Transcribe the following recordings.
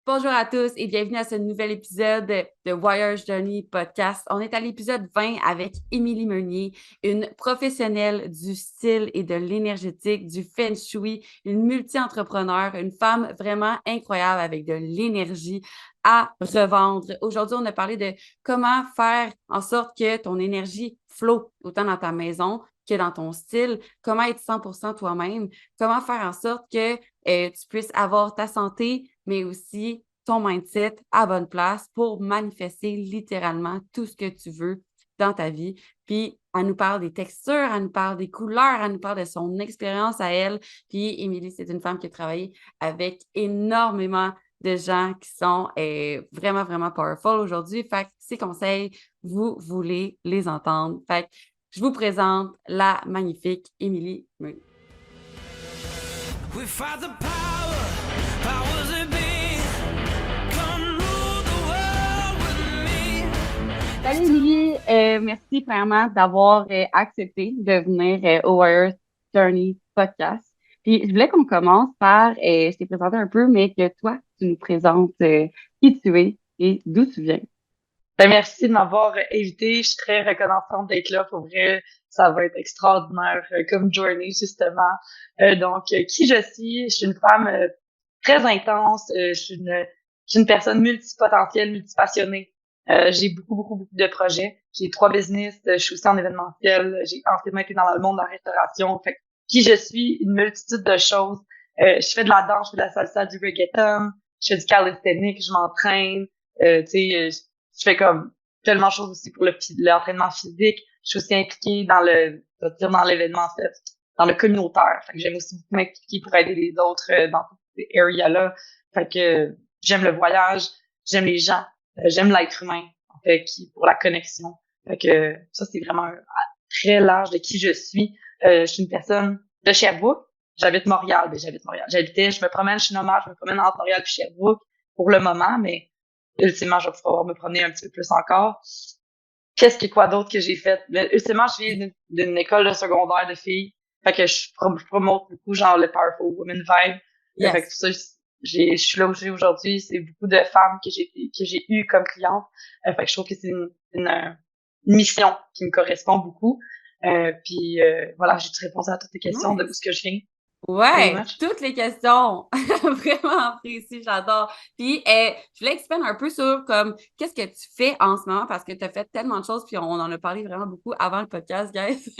Bonjour à tous et bienvenue à ce nouvel épisode de Warriors Journey Podcast. On est à l'épisode 20 avec Émilie Meunier, une professionnelle du style et de l'énergétique, du feng shui, une multi-entrepreneur, une femme vraiment incroyable avec de l'énergie à revendre. Aujourd'hui, on a parlé de comment faire en sorte que ton énergie flotte autant dans ta maison que dans ton style, comment être 100% toi-même, comment faire en sorte que tu puisses avoir ta santé, mais aussi ton mindset à bonne place pour manifester littéralement tout ce que tu veux dans ta vie. Puis, elle nous parle des textures, elle nous parle des couleurs, elle nous parle de son expérience à elle. Puis, Émilie, c'est une femme qui a travaillé avec énormément de gens qui sont vraiment, vraiment powerful aujourd'hui. Fait que ces conseils, vous voulez les entendre. Fait que je vous présente la magnifique Émilie Meunier. We fight the power, powers that be. Come rule the world with me. Salut Émilie, merci vraiment d'avoir accepté de venir au Warriors Journey Podcast. Puis je voulais qu'on commence par, je t'ai présenté un peu, mais que toi, tu nous présentes qui tu es et d'où tu viens. Merci de m'avoir invité. Je suis très reconnaissante d'être là. Pour vrai, ça va être extraordinaire comme journey, justement. Qui je suis une femme très intense. Je suis une personne multipotentielle, multipassionnée. J'ai beaucoup de projets. J'ai 3 business. Je suis aussi en événementiel. J'ai anciennement été dans le monde de la restauration. Fait que qui je suis, une multitude de choses. Je fais de la danse, je fais de la salsa, du reggaeton. Je fais du calisthenics, je m'entraîne. Tu sais, je fais comme tellement de choses aussi pour l'entraînement physique. Je suis aussi impliquée je veux dire dans l'événementiel, dans le communautaire. Fait que j'aime aussi beaucoup m'impliquer pour aider les autres dans ces areas-là. Fait que j'aime le voyage, j'aime les gens, j'aime l'être humain, en fait, pour la connexion. Fait que ça, c'est vraiment très large de qui je suis. Je suis une personne de Sherbrooke. J'habite Montréal. J'habite Montréal. Je me promène, je suis nomade, je me promène entre Montréal et Sherbrooke pour le moment, mais ultimement, je vais pouvoir me promener un petit peu plus encore. Quoi d'autre que j'ai fait? Mais, ultimement, je viens d'une école de secondaire de filles. Fait que je promote beaucoup, genre, le Powerful Women Vibe. Fait que Yes. tout ça, je suis là où je suis aujourd'hui. C'est beaucoup de femmes que j'ai eues comme clientes. Fait que je trouve que c'est une mission qui me correspond beaucoup. Voilà, j'ai répondu à toutes tes questions de où Nice. est-ce que je viens, pretty Ouais, much. toutes les questions. Vraiment apprécié, j'adore. Puis, je voulais expandre un peu sur comme qu'est-ce que tu fais en ce moment parce que tu as fait tellement de choses, puis on en a parlé vraiment beaucoup avant le podcast, guys.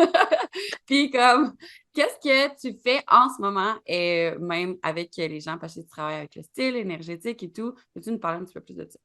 Puis, comme, qu'est-ce que tu fais en ce moment, même avec les gens, parce que tu travailles avec le style énergétique et tout. Peux-tu nous parler un petit peu plus de ça?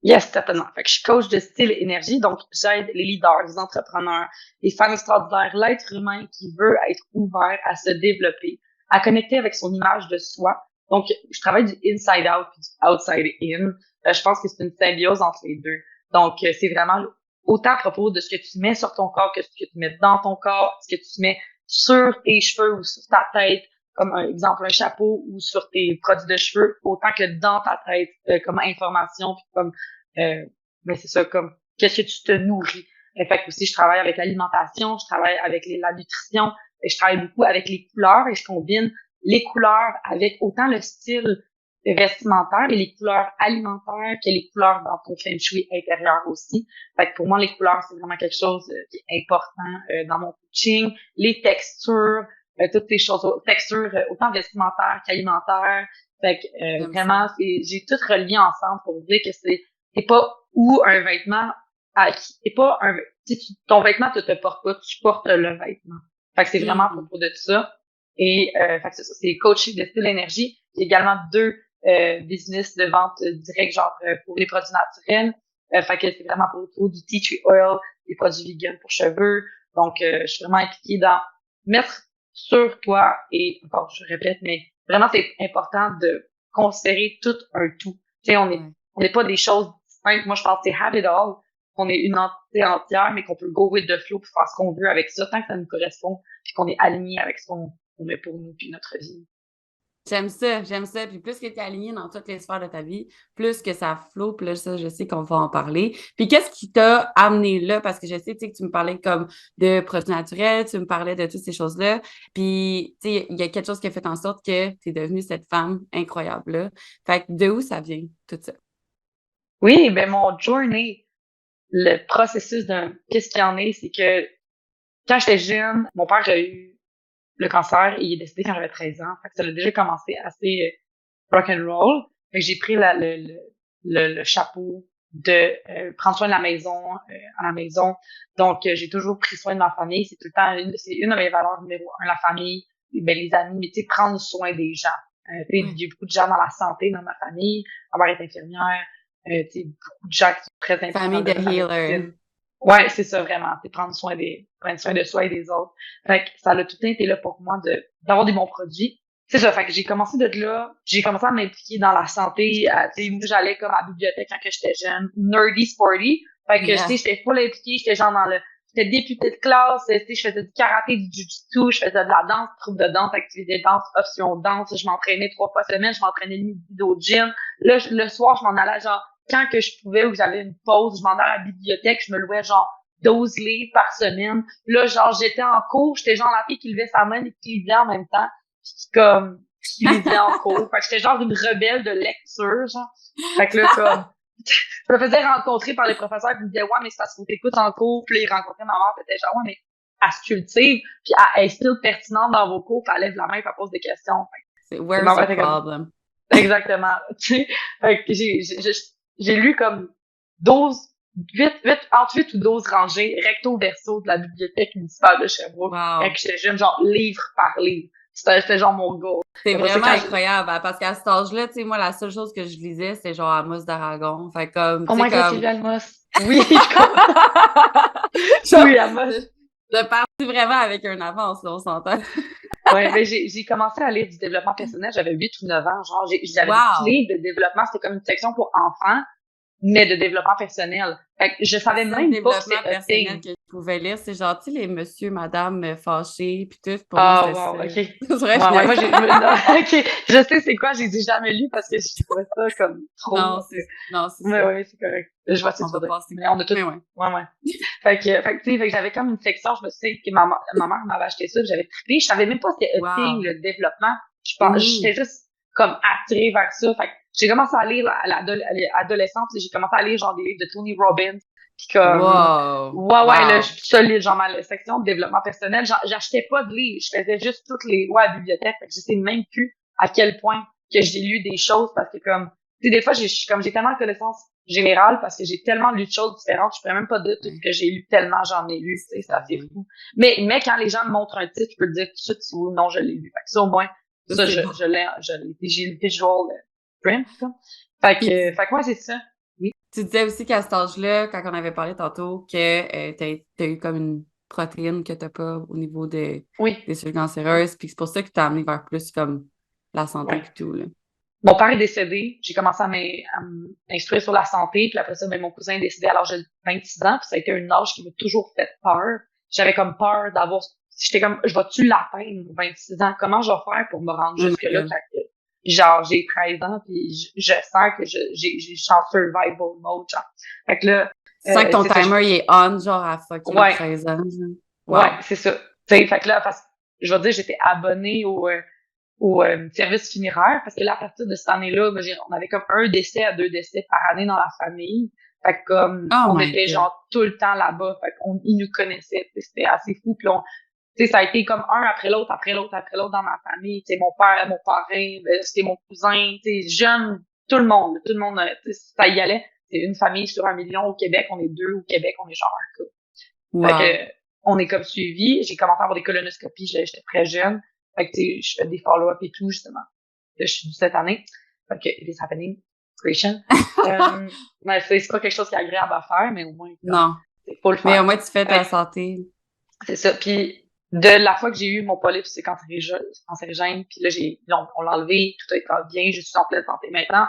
Yes, certainement. Fait que je suis coach de style et énergie, donc j'aide les leaders, les entrepreneurs, les femmes extraordinaires, l'être humain qui veut être ouvert à se développer, à connecter avec son image de soi. Donc, je travaille du inside out puis du outside in. Je pense que c'est une symbiose entre les deux. Donc, c'est vraiment autant à propos de ce que tu mets sur ton corps que ce que tu mets dans ton corps, ce que tu mets sur tes cheveux ou sur ta tête, comme un exemple un chapeau ou sur tes produits de cheveux, autant que dans ta tête comme information puis comme mais c'est ça, comme, qu'est-ce que tu te nourris? Fait que aussi, je travaille avec l'alimentation, je travaille avec la nutrition, et je travaille beaucoup avec les couleurs et je combine les couleurs avec autant le style vestimentaire et les couleurs alimentaires que les couleurs dans ton feng shui intérieur aussi. Fait que pour moi, les couleurs, c'est vraiment quelque chose qui est important dans mon coaching. Les textures, toutes ces choses, textures autant vestimentaires qu'alimentaires. Fait que J'aime ça. vraiment, j'ai tout relié ensemble pour dire que c'est pas où un vêtement, c'est pas un, ton vêtement te porte pas, tu portes le vêtement. Fait que c'est vraiment à Mhm. propos de ça. Fait que c'est coaching de style énergie. J'ai également 2 business de vente directe, genre pour les produits naturels. Fait que c'est vraiment pour du tea tree oil, des produits vegan pour cheveux. Donc, je suis vraiment impliquée dans mettre sur toi et encore, je répète, mais vraiment, c'est important de considérer tout un tout. Tu sais, Ouais. on n'est pas des choses distinctes. Moi, je pense que c'est have it all, qu'on est une entité entière, mais qu'on peut go with the flow pour faire ce qu'on veut avec ça, tant que ça nous correspond, puis qu'on est aligné avec ce qu'on met pour nous puis notre vie. J'aime ça, j'aime ça. Puis plus que tu es aligné dans toutes les sphères de ta vie, plus que ça flow. Puis là, ça, je sais qu'on va en parler. Puis qu'est-ce qui t'a amené là? Parce que je sais, tu sais, que tu me parlais comme de produits naturels, tu me parlais de toutes ces choses-là. Puis, tu sais, il y a quelque chose qui a fait en sorte que tu es devenue cette femme incroyable-là. Fait que de où ça vient, tout ça? Oui, ben mon journey, le processus qu'est-ce qu'il y en est, c'est que quand j'étais jeune, mon père a eu le cancer et il est décédé quand j'avais 13 ans. Fait que ça a déjà commencé assez rock and roll. Fait que j'ai pris le chapeau de prendre soin de la maison à la maison. Donc j'ai toujours pris soin de ma famille. C'est tout le temps c'est une de mes valeurs numéro un, la famille, ben, les amis, mais tu sais, prendre soin des gens. Tu sais, il y a beaucoup de gens dans la santé dans ma famille. Ma mère est infirmière. Tu sais, beaucoup de gens qui sont très impliqués Famille de dans la healer. médecine. Ouais, c'est ça vraiment. C'est prendre soin de soi et des autres. Fait que ça a tout le temps été là pour moi d'avoir des bons produits. C'est ça. Fait que j'ai commencé de là. J'ai commencé à m'impliquer dans la santé. Tu sais, moi, j'allais comme à la bibliothèque quand que j'étais jeune. Nerdy, sporty. Fait que, tu sais, Yeah. j'étais full impliquée. J'étais genre j'étais députée de classe. Tu sais, je faisais du karaté, du jujutsu. Je faisais de la danse, troupe de danse, activité de danse, option danse. Je m'entraînais 3 fois semaine. Je m'entraînais le midi au gym. Là, le soir, je m'en allais genre quand que je pouvais ou que j'avais une pause, je m'en allais à la bibliothèque, je me louais genre 12 livres par semaine. Là, genre, j'étais en cours, j'étais genre la fille qui levait sa main et qui lisait en même temps, puis qui lisait en cours. Fait que j'étais genre une rebelle de lecture, genre. Fait que là, comme, je me faisais rencontrer par les professeurs qui me disaient, ouais, mais c'est parce que t'écoutes en cours, puis là, ils rencontraient ma mère, puis elle était genre, ouais, mais elle se cultive, puis elle est still pertinente dans vos cours, puis elle lève la main, puis elle pose des questions. C'est Fait que where's ma the mère était comme, problem? exactement. Tu sais, fait que j'ai lu comme 12, 8, entre 8 ou 12 rangées recto verso de la bibliothèque municipale de Sherbrooke quand Wow. j'étais jeune, genre livre par livre. C'était genre mon goal. C'est Après ça, vraiment quand incroyable, hein, parce qu'à cet âge-là, tu sais, moi, la seule chose que je lisais, c'était genre Amos d'Aragon. Fait comme, oh tu sais, my god, comme... Sylvie Almos. Oui, je comprends. Oui, Almos. Je parti vraiment avec un avance, là, on s'entend. Ouais, mais j'ai commencé à lire du développement personnel, j'avais 8 ou 9 ans, genre, j'avais des petits Wow! livres de développement, c'était comme une section pour enfants, mais de développement personnel. Fait que je Le savais seul même pas que développement c'était a personnel thing. que je pouvais lire, c'est genre, tu sais, les monsieur, madame fâchés, puis tout, pour moi, Ah, c'était ça. wow, ok. C'est vrai, Ouais, je ouais, n'ai moi, pas. non, ok, je sais c'est quoi, j'ai jamais lu parce que je trouvais ça comme trop, Non, c'est mais ça. ouais, c'est correct. Je vois ce que On tu veux va dire. passer. Mais on a tout, Mais ouais. ouais, ouais. Tu sais, fait que j'avais comme une section, je me souviens que ma mère m'avait acheté ça, puis j'avais trippé, je savais même pas c'était a thing, Wow. le développement. Mhm. J'étais juste comme attirée vers ça. Fait que j'ai commencé à lire à l'adolescence, j'ai commencé à lire genre des livres de Tony Robbins, puis comme, Wow. ouais, là, je Wow. suis solide, genre ma section de développement personnel, j'achetais pas de livres, je faisais juste toutes les lois à la bibliothèque, fait que je sais même plus à quel point que j'ai lu des choses, parce que comme, tu sais, des fois, j'ai tellement de connaissances générales, parce que j'ai tellement lu de choses différentes, je pourrais même pas dire tout ce Ouais, que j'ai lu, tellement j'en ai lu, tu sais, c'est c'est ça. assez fou. Mais quand les gens me montrent un titre, je peux te dire tout de suite si oui ou non je l'ai lu. Fait que ça, au moins, Ça, ça, c'est bon. j'ai le visual print, ça. Puis Fait que moi, c'est ça. Oui. tu disais aussi qu'à cet âge-là, quand on avait parlé tantôt, que t'as eu comme une protéine que t'as pas au niveau Oui. des cellules cancéreuses, puis c'est pour ça que t'as amené vers plus comme la santé Ouais. puis tout, là. Mon père est décédé. J'ai commencé à m'instruire sur la santé. Puis après ça, ben, mon cousin est décédé à l'âge de 26 ans. Puis ça a été un âge qui m'a toujours fait peur. J'avais comme peur d'avoir... J'étais comme, je vais-tu l'atteindre, 26 ans? Comment je vais faire pour me rendre Oh my jusque-là? God. Genre, j'ai 13 ans, puis je sens que j'ai en survival mode, genre. Fait que là, Tu sens que ton c'est ça. timer, il est on, genre à fucking Ouais, 13 ans, genre. ouais, Wow. c'est ça. Tu sais, fait que là, parce que, je vais dire, j'étais abonnée au service funéraire parce que là, à partir de cette année-là, ben, on avait comme 1 décès à 2 décès par année dans la famille. Fait que comme Oh on my était God. genre tout le temps là-bas, fait qu'on ils nous connaissaient, tu sais, c'était assez fou. Puis tu sais, ça a été comme un après l'autre, après l'autre, après l'autre dans ma famille. Tu sais, mon père, mon parrain, ben, c'était mon cousin, tu sais, jeune, tout le monde, tu sais, ça y allait. C'est une famille sur 1 million au Québec, on est 2 au Québec, on est genre un couple. Fait Wow. que, on est comme suivi. J'ai commencé à avoir des colonoscopies, j'étais très jeune. Fait que, tu sais, je fais des follow-up et tout, justement. Là, je suis due cette année. Fait que, it is happening. Creation. Mais c'est pas quelque chose qui est agréable à faire, mais au moins, comme, Non. il faut le Mais au faire. moins, tu fais Fait ta que, santé. c'est ça. Puis, de la fois que j'ai eu mon polype, c'est cancérigène, puis là, on l'a enlevé, tout a été bien, je suis en pleine santé maintenant.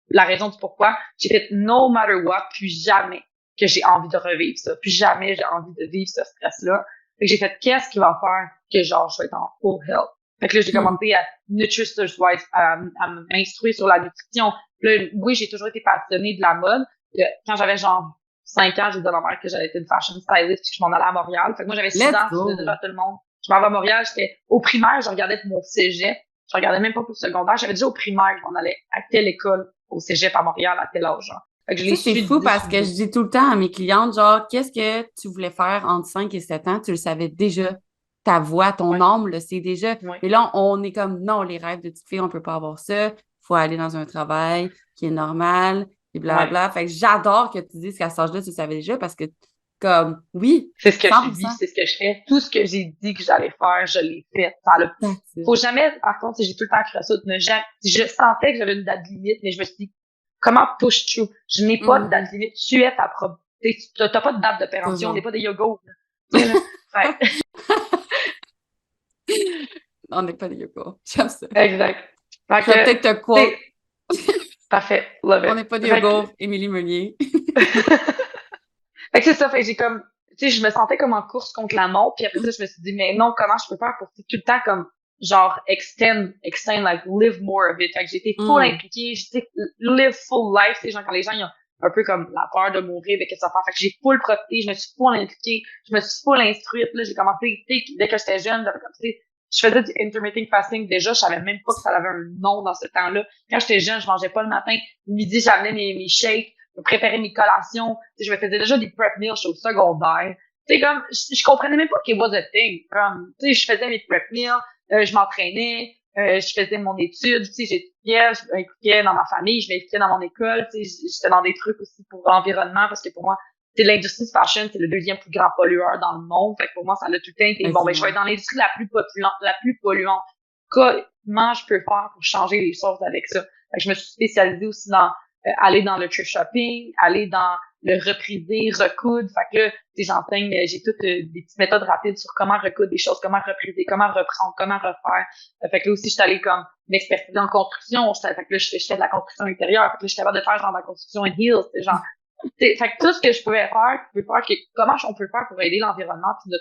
La raison du pourquoi, j'ai fait no matter what, plus jamais que j'ai envie de revivre ça. Plus jamais j'ai envie de vivre ce stress-là. Fait que j'ai fait qu'est-ce qui va faire que genre je vais être en full health. Fait que là, j'ai commencé à Nutritious Wise, à m'instruire sur la nutrition. Là, oui, j'ai toujours été passionnée de la mode. Quand j'avais genre 5 ans, j'ai dit à ma mère que j'allais être une fashion stylist puis que je m'en allais à Montréal. Fait que moi, j'avais 6 Let's ans, je faisais déjà go! à tout le monde. Je m'en vais à Montréal, j'étais au primaire, je regardais pour mon cégep. Je regardais même pas pour le secondaire. J'avais déjà au primaire, je m'en allais à telle école au cégep à Montréal à tel âge, genre. Fait que je l'ai Ça, c'est su fou dès parce sur le que je dos. dis tout le temps à mes clientes, genre, qu'est-ce que tu voulais faire entre 5 et 7 ans? Tu le savais déjà. Ta voix, ton Ouais, âme, le sait déjà. ouais, Mais là, on est comme, non, les rêves de petite fille, on peut pas avoir ça. Faut aller dans un travail qui est normal, et ouais. blabla. Fait que j'adore que tu dises qu'à cet âge-là, tu le savais déjà parce que, comme, oui, C'est ce que je vis, 100%. c'est ce que je fais. Tout ce que j'ai dit que j'allais faire, je l'ai fait. That's it. Faut jamais, par contre, j'ai tout le temps cru à ça, ne jamais, je sentais que j'avais une date limite, mais je me suis dit, comment push through? Je n'ai pas de date Mhm. limite. Tu es ta propre, t'as pas de date de péremption, on n'est Toujours. pas des yogos, là. Tu sais, là. Ouais. On n'est pas des yoga. J'aime ça. Exact. Fait Je vais peut-être que, te tu quote. sais, parfait. Love On it. n'est pas des Fait que, yoga, Émilie Meunier. fait que c'est ça, fait que j'ai comme, tu sais, je me sentais comme en course contre la montre, puis après ça, je me suis dit, mais non, comment je peux faire pour tout le temps comme, genre, extend, like, live more of it. Fait que j'étais full Mm. impliquée, j'étais live full life, tu sais, genre, quand les gens, ils ont un peu comme la peur de mourir, mais qu'est-ce que ça fait? Fait que j'ai full profité, je me suis full impliquée, je me suis full instruite, là, j'ai commencé, tu sais, dès que j'étais jeune, j'avais comme, tu sais, je faisais du intermittent fasting déjà, je savais même pas que ça avait un nom dans ce temps-là. Quand j'étais jeune, je mangeais pas le matin. Le midi, j'amenais mes shakes, je préparais mes collations. Je me faisais déjà des prep meals, j'étais au secondaire. Tu sais, comme, je comprenais même pas qu'il was a thing. Comme, tu sais, je faisais mes prep meals, je m'entraînais, je faisais mon étude, tu sais, j'étudiais, je m'impliquais dans ma famille, je m'impliquais dans mon école, tu sais, j'étais dans des trucs aussi pour l'environnement, parce que pour moi, c'est l'industrie de fashion, c'est le deuxième plus grand pollueur dans le monde. Fait que pour moi, ça a tout le temps été, Ok, bon, ben, je vais ouais. être dans l'industrie la plus polluante. Comment je peux faire pour changer les choses avec ça? Fait que je me suis spécialisée aussi dans aller dans le thrift shopping, aller dans le repriser, recoudre. Fait que là, j'enseigne, j'ai toutes des petites méthodes rapides sur comment recoudre des choses, comment repriser, comment reprendre, comment refaire. Fait que là aussi, je suis allée comme m'expertiser en construction. Fait que là, je fais de la construction intérieure. Fait que là, je suis capable de faire genre de la construction in heels. C'est genre, fait que tout ce que je pouvais faire, comment on peut faire pour aider l'environnement puis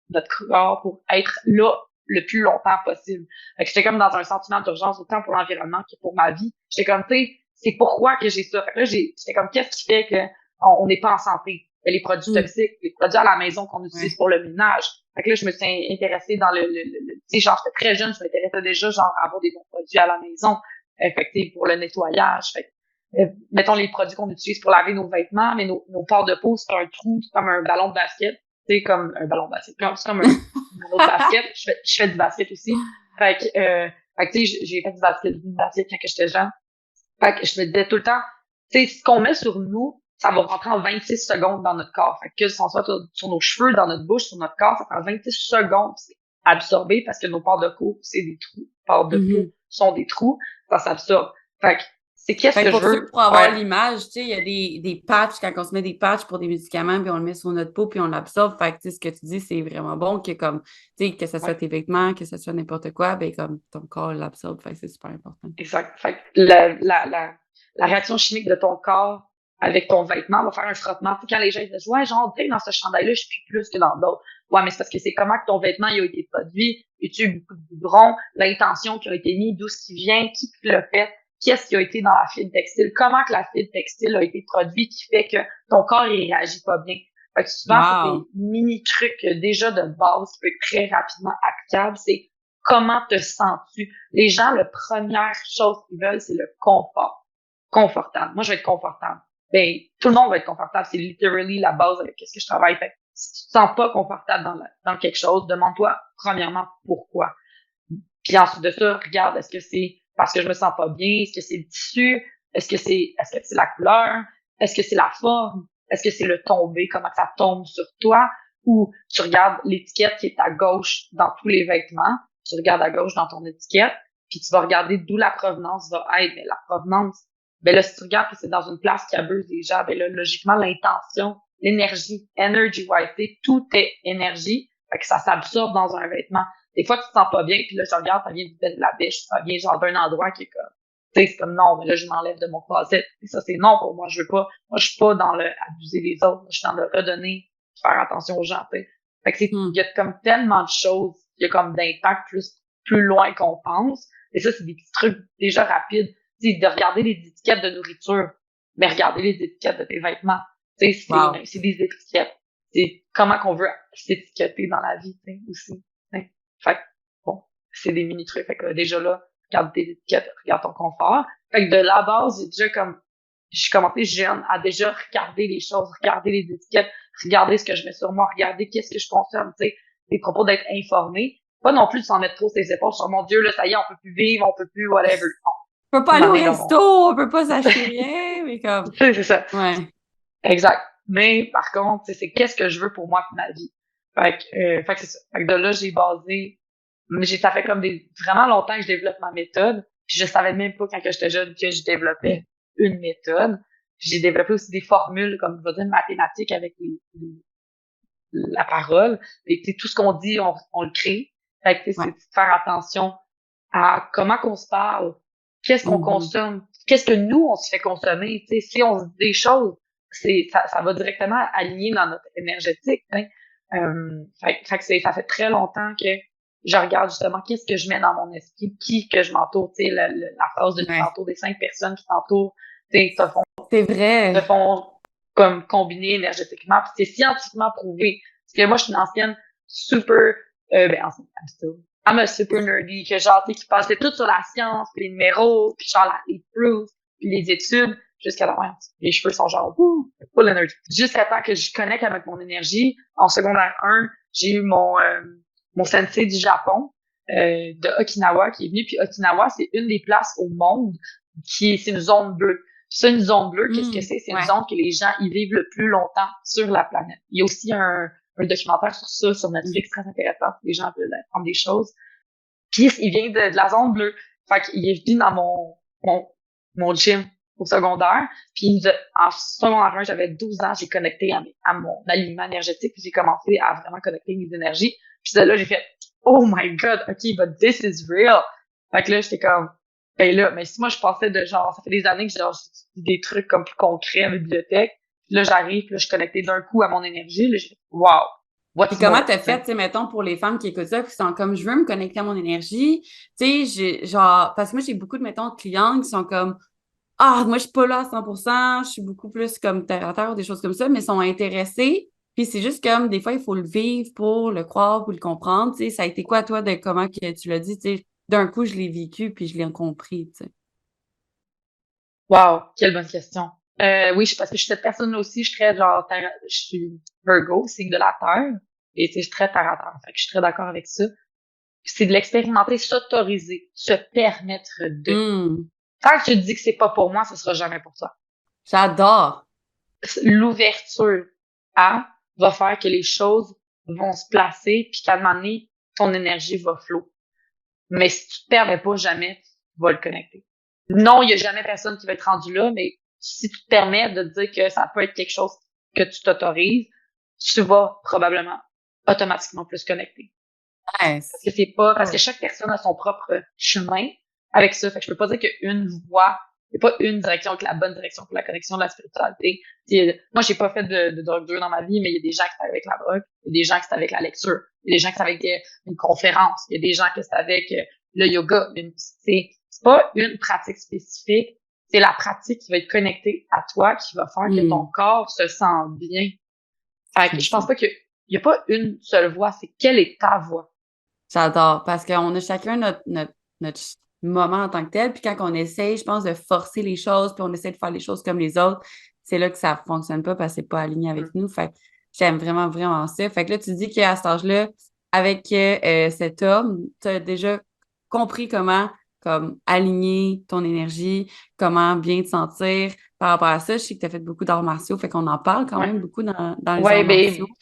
notre corps pour être là le plus longtemps possible. Fait que j'étais comme dans un sentiment d'urgence autant pour l'environnement que pour ma vie. J'étais comme, tu sais, c'est pourquoi que j'ai ça. Fait que là, j'étais comme, qu'est-ce qui fait que on n'est pas en santé? Les produits Mm. toxiques, les produits à la maison qu'on utilise Ouais. pour le ménage. Fait que là, je me suis intéressée dans tu sais, genre, j'étais très jeune, je m'intéressais déjà, genre, à avoir des bons produits à la maison. Fait que, tu sais, pour le nettoyage. Fait que, mettons les produits qu'on utilise pour laver nos vêtements, mais nos pores de peau, c'est un trou, c'est comme un ballon de basket. C'est comme un ballon de basket. C'est comme un autre basket. Je fais du basket aussi. Fait que tu sais, j'ai fait du basket quand j'étais jeune. Fait que je me disais tout le temps, tu sais, ce qu'on met sur nous, ça va rentrer en 26 secondes dans notre corps. Fait que si on soit sur nos cheveux, dans notre bouche, sur notre corps, ça prend 26 secondes, puis c'est absorbé parce que nos pores de peau, c'est des trous. Pores de peau Mhm. sont des trous, ça s'absorbe. Fait que c'est qu'est-ce Fait que que je pour ça, veux pour avoir faire. l'image, tu sais, il y a des patchs, quand on se met des patchs pour des médicaments, puis on le met sur notre peau, puis on l'absorbe. Fait que, tu sais, ce que tu dis, c'est vraiment bon que comme, tu sais, que ce soit Ouais, tes vêtements, que ce soit n'importe quoi, ben comme ton corps l'absorbe. Fait que c'est super important. exact. Fait que la réaction chimique de ton corps avec ton vêtement va faire un frottement. Tu sais, quand les gens disent, ouais, genre, tu sais, dans ce chandail-là, je suis plus que dans d'autres. Ouais, mais c'est parce que c'est comment que ton vêtement il a été produit, as-tu eu beaucoup de goudron, l'intention qui a été mise, d'où ce qui vient, qui l'a fait, qu'est-ce qui a été dans la fibre textile, comment que la fibre textile a été produite qui fait que ton corps il réagit pas bien. Fait que souvent, c'est des Wow! mini trucs déjà de base qui peuvent être très rapidement applicables. C'est comment te sens-tu? Les gens, la première chose qu'ils veulent, c'est le confort. Confortable. Moi, je vais être confortable. Ben, tout le monde va être confortable. C'est literally la base avec ce que je travaille. Fait que si tu te sens pas confortable dans quelque chose, demande-toi, premièrement, pourquoi. Puis ensuite de ça, regarde, est-ce que c'est parce que je me sens pas bien? Est-ce que c'est le tissu? Est-ce que c'est la couleur? Est-ce que c'est la forme? Est-ce que c'est le tombé? Comment ça tombe sur toi? Ou tu regardes l'étiquette qui est à gauche dans tous les vêtements. Tu regardes à gauche dans ton étiquette. Puis tu vas regarder d'où la provenance va être. Mais la provenance, ben là, si tu regardes que c'est dans une place qui abuse des gens, ben là, logiquement, l'intention, l'énergie, energy wise, tout est énergie. Fait que ça s'absorbe dans un vêtement. Des fois, tu te sens pas bien, puis là, je regarde, ça vient de la bêche, ça vient genre d'un endroit qui est comme, tu sais, c'est comme non, mais là, je m'enlève de mon closet. Et ça, c'est non pour moi, je veux pas. Moi, je suis pas dans le abuser les autres, je suis dans le redonner, faire attention aux gens, tu sais. Fait que il Hmm. y a comme tellement de choses, il y a comme d'impact plus plus loin qu'on pense. Et ça, c'est des petits trucs déjà rapides. Tu sais, de regarder les étiquettes de nourriture, mais regarder les étiquettes de tes vêtements. Tu sais, Wow. c'est des étiquettes. C'est comment qu'on veut s'étiqueter dans la vie, tu sais, aussi. Tu sais. Fait que, bon, c'est des mini-trucs. Fait que déjà là, regarde tes étiquettes, regarde ton confort. Fait que de la base, j'ai déjà j'ai commencé jeune à déjà regarder les choses, regarder les étiquettes, regarder ce que je mets sur moi, regarder qu'est-ce que je consomme, tu sais, des propos d'être informé. Pas non plus de s'en mettre trop ses épaules sur mon Dieu, là, ça y est, on peut plus vivre, on peut plus, whatever. On peut pas Non, aller au m'amener dans resto, mon, on peut pas s'acheter rien, mais comme, c'est ça. ouais. Exact. Mais, par contre, tu sais, c'est qu'est-ce que je veux pour moi pour ma vie. Fait que c'est ça. Fait que de là, j'ai basé, mais ça fait comme vraiment longtemps que je développe ma méthode. Puis je savais même pas quand que j'étais jeune que je développais une méthode. J'ai développé aussi des formules, comme je vais dire, mathématiques avec la parole. Et tu sais, tout ce qu'on dit, on le crée. Fait que tu sais, Ouais. c'est de faire attention à comment qu'on se parle, qu'est-ce qu'on Mhm. consomme, qu'est-ce que nous, on se fait consommer. Tu sais, si on se dit des choses, ça va directement aligner dans notre énergétique. Hein. Fait que ça fait très longtemps que je regarde justement qu'est-ce que je mets dans mon esprit, qui que je m'entoure, tu sais, la phrase de tu Ouais. t'entoures des 5 personnes qui t'entourent, tu sais, C'est te vrai. font comme combiner énergétiquement. Puis c'est scientifiquement prouvé. Parce que moi, je suis une ancienne super, ancienne, I'm a super nerdy, que genre, tu sais, qui passait tout sur la science, puis les numéros, puis genre les proofs, puis les études, jusqu'à la fin. Les cheveux sont genre, full energy. Jusqu'à temps que je connecte avec mon énergie. En secondaire 1, j'ai eu mon sensei du Japon, de Okinawa, qui est venu. Puis Okinawa, c'est une des places au monde c'est une zone bleue. Ça, une zone bleue, qu'est-ce que Hmm. c'est? C'est une Ouais. zone que les gens y vivent le plus longtemps sur la planète. Il y a aussi un documentaire sur ça, sur Mhm. Netflix, très intéressant. Les gens veulent apprendre des choses. Puis, il vient de la zone bleue. Fait qu'il est venu dans mon gym au secondaire. Puis, en secondaire 1, j'avais 12 ans, j'ai connecté à mon aliment énergétique. Puis, j'ai commencé à vraiment connecter mes énergies. Puis, de là, j'ai fait, oh my God, OK, but this is real. Fait que là, j'étais comme, ben là, mais si moi, je pensais de genre, ça fait des années que genre, j'étudie des trucs comme plus concrets à la bibliothèque. Puis là, j'arrive, puis là, je suis connectée d'un coup à mon énergie. Là, j'ai fait, wow, Puis what's comment more? t'as fait, tu sais, mettons, pour les femmes qui écoutent ça, qui sont comme, je veux me connecter à mon énergie, tu sais, genre, parce que moi, j'ai beaucoup de, mettons, de clientes qui sont comme, ah, moi, je suis pas là à 100%, je suis beaucoup plus comme terre à terre ou des choses comme ça, mais sont intéressées. Puis c'est juste comme, des fois, il faut le vivre pour le croire, pour le comprendre, tu sais. Ça a été quoi, toi, de comment que tu l'as dit, tu sais, d'un coup, je l'ai vécu, puis je l'ai compris, tu sais. Wow, quelle bonne question. Oui, parce que je suis cette personne aussi, je suis très genre, je suis Virgo, signe de la Terre, et tu sais, je suis très terre à terre. Fait que je suis très d'accord avec ça. C'est de l'expérimenter, s'autoriser, se permettre de. Hum, Tant que tu te dis que c'est pas pour moi, ce sera jamais pour toi. j'adore. L'ouverture à va faire que les choses vont se placer, puis qu'à un moment donné, ton énergie va flow. Mais si tu te permets pas, jamais tu vas le connecter. Non, il y a jamais personne qui va être rendu là, mais si tu te permets de te dire que ça peut être quelque chose que tu t'autorises, tu vas probablement automatiquement plus connecter. Parce Nice. que c'est pas, parce que Oh. chaque personne a son propre chemin avec ça. Fait que je peux pas dire qu'une voie, il n'y a pas une direction qui est la bonne direction pour la connexion de la spiritualité. Moi, j'ai pas fait de drogue dure dans ma vie, mais il y a des gens qui c'est avec la drogue, il y a des gens qui c'est avec la lecture, il y a des gens qui c'est avec une conférence, il y a des gens qui c'est avec le yoga. C'est pas une pratique spécifique, c'est la pratique qui va être connectée à toi, qui va faire que ton Hum, corps se sent bien. Fait que c'est je pense ça. pas qu'il y a pas une seule voie, c'est quelle est ta voie. J'adore, parce qu'on a chacun notre moment en tant que tel, puis quand on essaye, je pense, de forcer les choses, puis on essaie de faire les choses comme les autres, c'est là que ça fonctionne pas parce que c'est pas aligné avec nous. Fait que j'aime vraiment, vraiment ça. Fait que là, tu dis qu'à cet âge-là, avec cet homme, tu as déjà compris comment comme aligner ton énergie, comment bien te sentir par rapport à ça. Je sais que tu as fait beaucoup d'arts martiaux, fait qu'on en parle quand Ouais. même beaucoup dans les arts Ouais, martiaux. ben,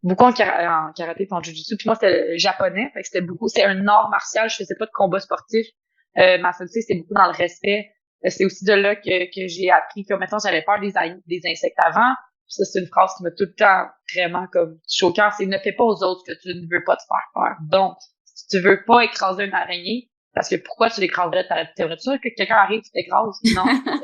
beaucoup en karaté et en jujutsu. Puis moi, c'était japonais, fait que c'était beaucoup, c'est un art martial, je faisais pas de combat sportif. Ma sensei, c'était beaucoup dans le respect. C'est aussi de là que j'ai appris que maintenant j'avais peur des insectes avant. Puis ça, c'est une phrase qui m'a tout le temps vraiment comme choqué. C'est ne fais pas aux autres ce que tu ne veux pas te faire peur. Donc, si tu veux pas écraser une araignée, parce que pourquoi tu l'écraserais? T'aimerais sûr que quelqu'un arrive et t'écrase? Non,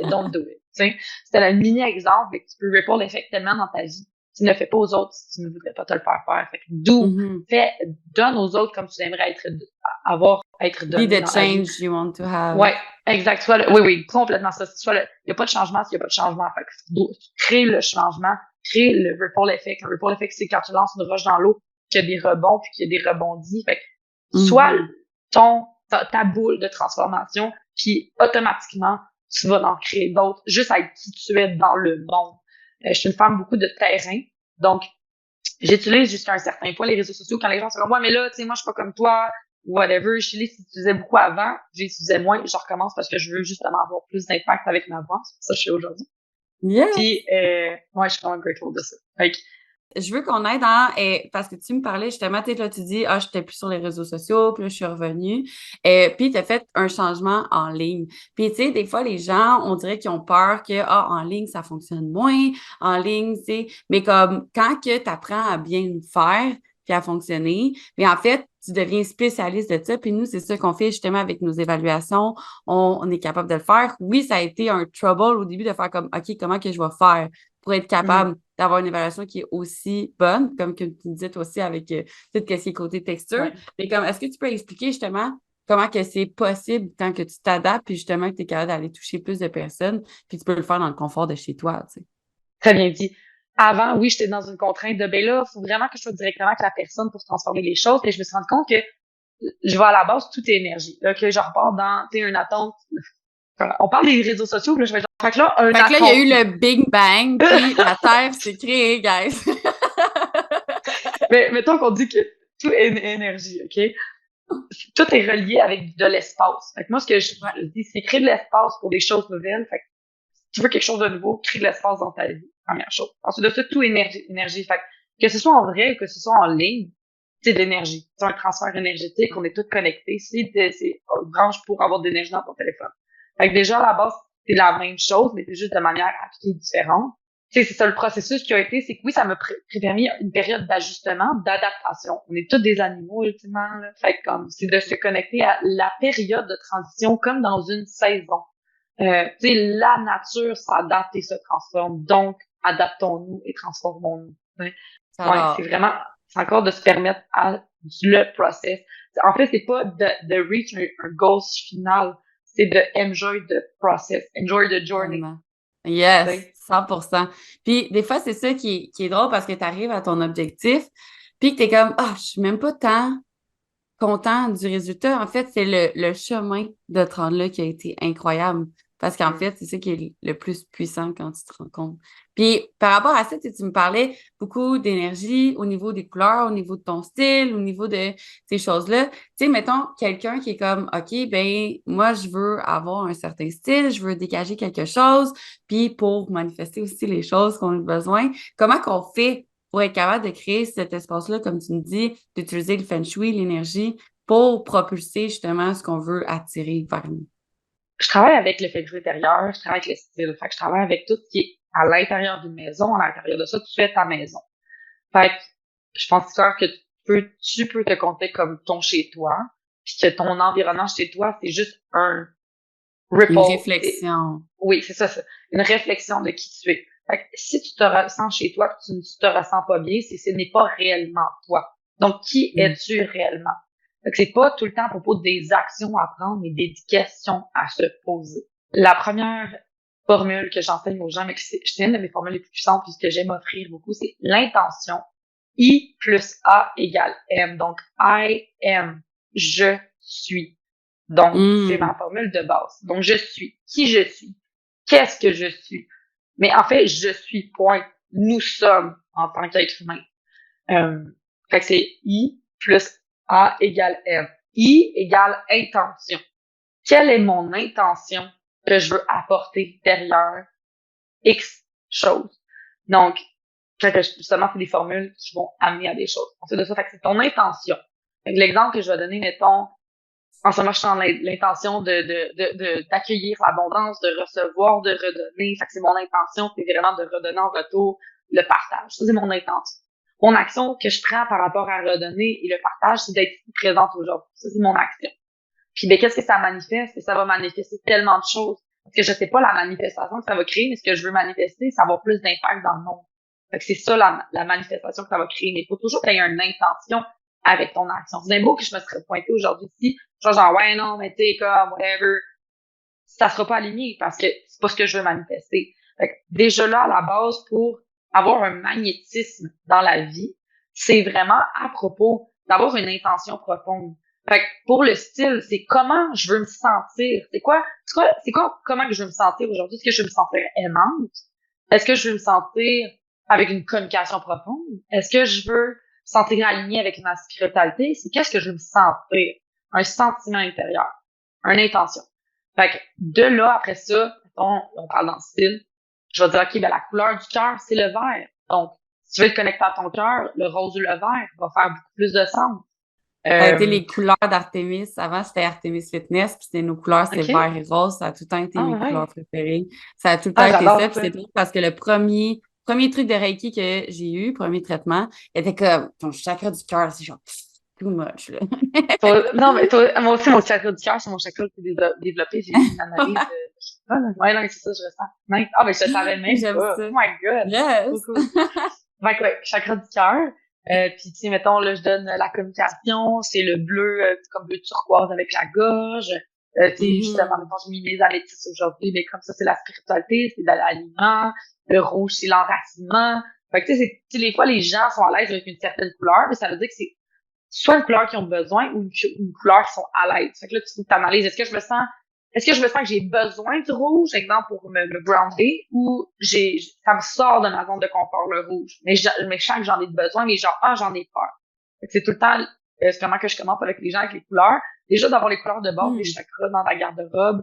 don't do it. Tu sais, c'était un mini exemple, et que tu peux ripple effectivement dans ta vie. tu ne le fais pas aux autres si tu ne voudrais pas te le faire faire. Fait que donne aux autres comme tu aimerais être Be donné the dans la vie. change you want to have. Ouais, exact. Oui, complètement ça. Il n'y a pas de changement s'il n'y a pas de changement. Fait que crée le changement, crée le ripple effect. Un ripple effect, c'est quand tu lances une roche dans l'eau, qu'il y a des rebonds, puis qu'il y a des rebondis. Fait que soit ta boule de transformation, puis automatiquement, tu vas en créer d'autres, juste à être qui tu es dans le monde. Je suis une femme beaucoup de terrain, donc j'utilise jusqu'à un certain point les réseaux sociaux quand les gens sont comme, ouais, mais là, tu sais, moi, je suis pas comme toi, whatever. Je les utilisais beaucoup avant, j'utilisais moins, je recommence parce que je veux justement avoir plus d'impact avec ma voix. C'est pour ça que je suis aujourd'hui. Yeah. Puis, je suis vraiment grateful de ça. Je veux qu'on aille dans, parce que tu me parlais justement, tu sais, là, tu dis, j'étais plus sur les réseaux sociaux, puis là, je suis revenue. Puis, tu as fait un changement en ligne. Puis, tu sais, des fois, les gens, on dirait qu'ils ont peur que, en ligne, ça fonctionne moins, en ligne, tu sais. Mais comme, quand que tu apprends à bien le faire, puis à fonctionner, mais en fait, tu deviens spécialiste de ça. Puis nous, c'est ça qu'on fait justement avec nos évaluations. On est capable de le faire. Oui, ça a été un trouble au début de faire comme, OK, comment que je vais faire pour être capable d'avoir une évaluation qui est aussi bonne, comme que tu disais aussi avec tout ce qui est côté texture. Ouais. Mais comme, est-ce que tu peux expliquer justement comment que c'est possible quand que tu t'adaptes puis justement que tu es capable d'aller toucher plus de personnes puis tu peux le faire dans le confort de chez toi, tu sais. Très bien dit. Avant, oui, j'étais dans une contrainte de, ben là, il faut vraiment que je sois directement avec la personne pour transformer les choses. Et je me suis rendu compte que je vais à la base, tout est énergie. Là, que je repars dans, tu sais, une attente. On parle des réseaux sociaux, là, je vais genre, fait que là, il y a eu le Big Bang, puis la Terre s'est créée, guys. Mais mettons qu'on dit que tout est énergie, OK? Tout est relié avec de l'espace. Fait que moi, ce que je dis, c'est créer de l'espace pour des choses nouvelles. Fait que si tu veux quelque chose de nouveau, crée de l'espace dans ta vie. Première chose. Ensuite de ça, tout est énergie. Fait que ce soit en vrai ou que ce soit en ligne, c'est de l'énergie. C'est un transfert énergétique. On est tous connectés. C'est une branche pour avoir de l'énergie dans ton téléphone. Fait que déjà, à la base, c'est la même chose, mais c'est juste de manière appliquée différente. Tu sais, c'est ça le processus qui a été, c'est que oui, ça m'a permis une période d'ajustement, d'adaptation. On est tous des animaux, ultimement, là. Fait que comme, c'est de se connecter à la période de transition comme dans une saison. Tu sais, la nature s'adapte et se transforme. Donc, adaptons-nous et transformons-nous. Ouais, c'est vraiment, c'est encore de se permettre à le process. En fait, c'est pas de reach un goal final, c'est de enjoy the process, enjoy the journey. Yes, 100%. Puis des fois, c'est ça qui est drôle parce que tu arrives à ton objectif, puis que tu es comme, je suis même pas tant content du résultat. En fait, c'est le chemin de te rendre là qui a été incroyable. Parce qu'en fait, c'est ça qui est le plus puissant quand tu te rends compte. Puis, par rapport à ça, tu me parlais beaucoup d'énergie au niveau des couleurs, au niveau de ton style, au niveau de ces choses-là. Tu sais, mettons, quelqu'un qui est comme, OK, ben, moi, je veux avoir un certain style, je veux dégager quelque chose, puis pour manifester aussi les choses qu'on a besoin, comment qu'on fait pour être capable de créer cet espace-là, comme tu me dis, d'utiliser le feng shui, l'énergie, pour propulser justement ce qu'on veut attirer vers nous? Je travaille avec le feng shui intérieur, je travaille avec le style. Fait que je travaille avec tout ce qui est à l'intérieur d'une maison. À l'intérieur de ça, tu fais ta maison. Fait que je pense que tu peux te compter comme ton chez-toi, puis que ton environnement chez toi, c'est juste un ripple. Une réflexion. Oui, c'est ça, une réflexion de qui tu es. Fait que si tu te ressens chez toi, que tu ne te ressens pas bien, ce n'est pas réellement toi. Donc, qui es-tu réellement? Fait que c'est pas tout le temps à propos des actions à prendre, mais des questions à se poser. La première formule que j'enseigne aux gens, mais c'est une de mes formules les plus puissantes, puis ce que j'aime offrir beaucoup, c'est l'intention. I plus A égale M. Donc, I am. Je suis. Donc, c'est ma formule de base. Donc, je suis. Qui je suis? Qu'est-ce que je suis? Mais en fait, je suis point. Nous sommes en tant qu'être humain. Fait que c'est I plus A égale M. I égale intention. Quelle est mon intention que je veux apporter derrière X chose? Donc, justement, c'est des formules qui vont amener à des choses. Ensuite de ça, fait que c'est ton intention. L'exemple que je vais donner, mettons, en ce moment, je suis dans l'intention d'accueillir l'abondance, de recevoir, de redonner. Fait que c'est mon intention, c'est vraiment de redonner en retour le partage. Ça, c'est mon intention. Mon action que je prends par rapport à redonner et le partage, c'est d'être présente aujourd'hui. Ça, c'est mon action. Puis, ben, qu'est-ce que ça manifeste? Et ça va manifester tellement de choses. Parce que je sais pas la manifestation que ça va créer, mais ce que je veux manifester, c'est avoir plus d'impact dans le monde. Fait que c'est ça la manifestation que ça va créer. Mais il faut toujours qu'il y ait une intention avec ton action. C'est bien beau que je me serais pointée aujourd'hui ici, genre, ouais, non, mais tu sais, comme, whatever, ça sera pas aligné parce que c'est pas ce que je veux manifester. Fait que déjà là, à la base, pour avoir un magnétisme dans la vie, c'est vraiment à propos d'avoir une intention profonde. Fait que pour le style, c'est comment je veux me sentir. C'est quoi, comment que je veux me sentir aujourd'hui? Est-ce que je veux me sentir aimante? Est-ce que je veux me sentir avec une communication profonde? Est-ce que je veux me sentir alignée avec ma spiritualité? C'est qu'est-ce que je veux me sentir? Un sentiment intérieur. Une intention. Fait que de là, après ça, on parle dans le style, je vais dire, OK, ben la couleur du cœur, c'est le vert. Donc, si tu veux te connecter à ton cœur, le rose ou le vert va faire beaucoup plus de sens. Ça a été les couleurs d'Artemis. Avant, c'était Artemis Fitness, puis c'était nos couleurs, c'est OK. vert et rose. Ça a tout le temps été Ah mes ouais. couleurs préférées. Ça a tout le temps Ah, été ça. j'adore Puis ça. c'est drôle parce que le premier truc de Reiki que j'ai eu, premier traitement, était comme ton chakra du cœur, c'est genre too much, là. Non, mais moi aussi, mon chakra du cœur, c'est mon chakra le plus développé. J'ai eu une analyse de chakra, là. Ouais, non, c'est ça, je ressens. Nice. Ah, ben, je le savais même J'aime pas. ça. Oh my God. Trop Yes! cool. Fait que, ouais, chakra du cœur. Puis, tu sais, mettons, là, je donne la communication, c'est le bleu, comme bleu turquoise avec la gorge. Tu sais, justement, Mhm. mettons, j'ai mis mes améthystes aujourd'hui, mais comme ça, c'est la spiritualité, c'est de l'aliment. Le rouge, c'est l'enracinement. Fait que, tu sais, des fois, les gens sont à l'aise avec une certaine couleur, mais ça veut dire que c'est soit une couleur qu'ils ont besoin ou une couleur qui sont à l'aise. Fait que là, tu t'analyses, est-ce que je me sens que j'ai besoin du rouge, exemple, pour me grounder, ou ça me sort de ma zone de confort, le rouge. Mais je sens que j'en ai besoin, mais genre, j'en ai peur. Fait que c'est tout le temps, c'est comment que je commence avec les gens, avec les couleurs. Déjà, d'avoir les couleurs de base des Mhm. chakras dans la garde-robe,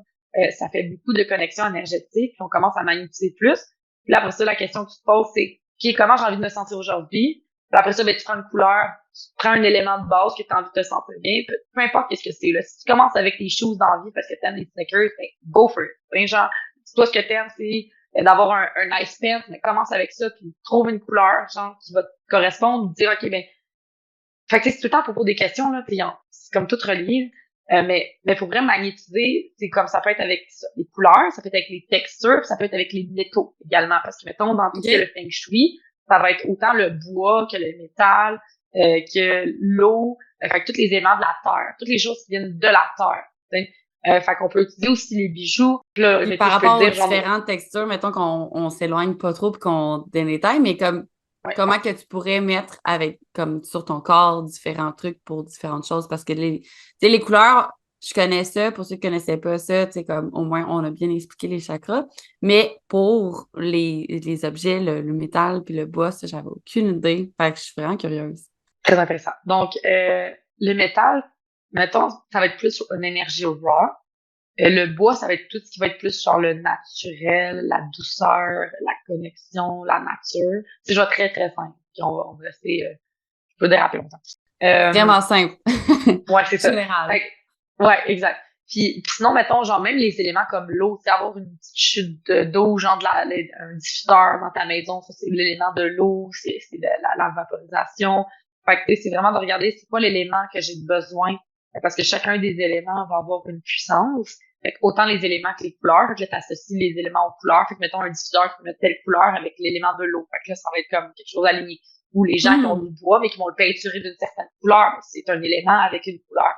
ça fait beaucoup de connexions énergétiques, puis on commence à magnétiser plus. Puis là, après ça, la question que tu te poses, c'est, OK, comment j'ai envie de me sentir aujourd'hui? Puis après ça, ben, tu prends une couleur, tu prends un élément de base que tu as envie de te sentir bien, peu importe qu'est-ce que c'est. Là. Si tu commences avec tes shoes dans la vie parce que t'aimes les sneakers, ben, go for it. Ben, genre, si toi, ce que t'aimes, c'est d'avoir un nice pants, mais commence avec ça, puis trouve une couleur, genre, qui va te correspondre, ou dire, OK, ben, fait que c'est tout le temps à propos des questions, là, puis c'est comme tout relié. Mais faut vraiment magnétiser, c'est comme ça peut être avec les couleurs, ça peut être avec les textures, puis ça peut être avec les métaux également. Parce que mettons, dans tout ce qui est le OK. feng shui, ça va être autant le bois que le métal, que l'eau, fait que tous les éléments de la terre, toutes les choses qui viennent de la terre. T'sais. Fait qu'on peut utiliser aussi les bijoux. Puis là, Puis mais tu par sais, je peux te rapport aux dire, genre, différentes textures, mettons qu'on s'éloigne pas trop puis qu'on détaille, mais comme ouais, comment que tu pourrais mettre avec comme sur ton corps différents trucs pour différentes choses parce que tu sais, les couleurs, je connais ça pour ceux qui connaissaient pas ça, tu sais comme au moins on a bien expliqué les chakras, mais pour les objets, le métal puis le bois, ça j'avais aucune idée, fait que je suis vraiment curieuse. très intéressant. Donc, le métal, mettons, ça va être plus sur une énergie raw. Le bois, ça va être tout ce qui va être plus sur le naturel, la douceur, la connexion, la nature. C'est genre très, très simple. Puis on va rester, je peux déraper longtemps. Euh, Vraiment simple. ouais, c'est ça. Général. Fait ouais, exact. Puis sinon, mettons, genre, même les éléments comme l'eau, tu sais, avoir une petite chute d'eau, genre un diffuseur dans ta maison, ça, c'est l'élément de l'eau, c'est de la vaporisation. Fait que, tu sais, c'est vraiment de regarder c'est quoi l'élément que j'ai besoin. Parce que chacun des éléments va avoir une puissance. Fait que autant les éléments que les couleurs. Fait que là, t'associes les éléments aux couleurs. Fait que, mettons, un diffuseur, tu peux mettre telle couleur avec l'élément de l'eau. Fait que là, ça va être comme quelque chose aligné. Ou les gens qui ont du Hmm. bois, mais qui vont le peinturer d'une certaine couleur. C'est un élément avec une couleur.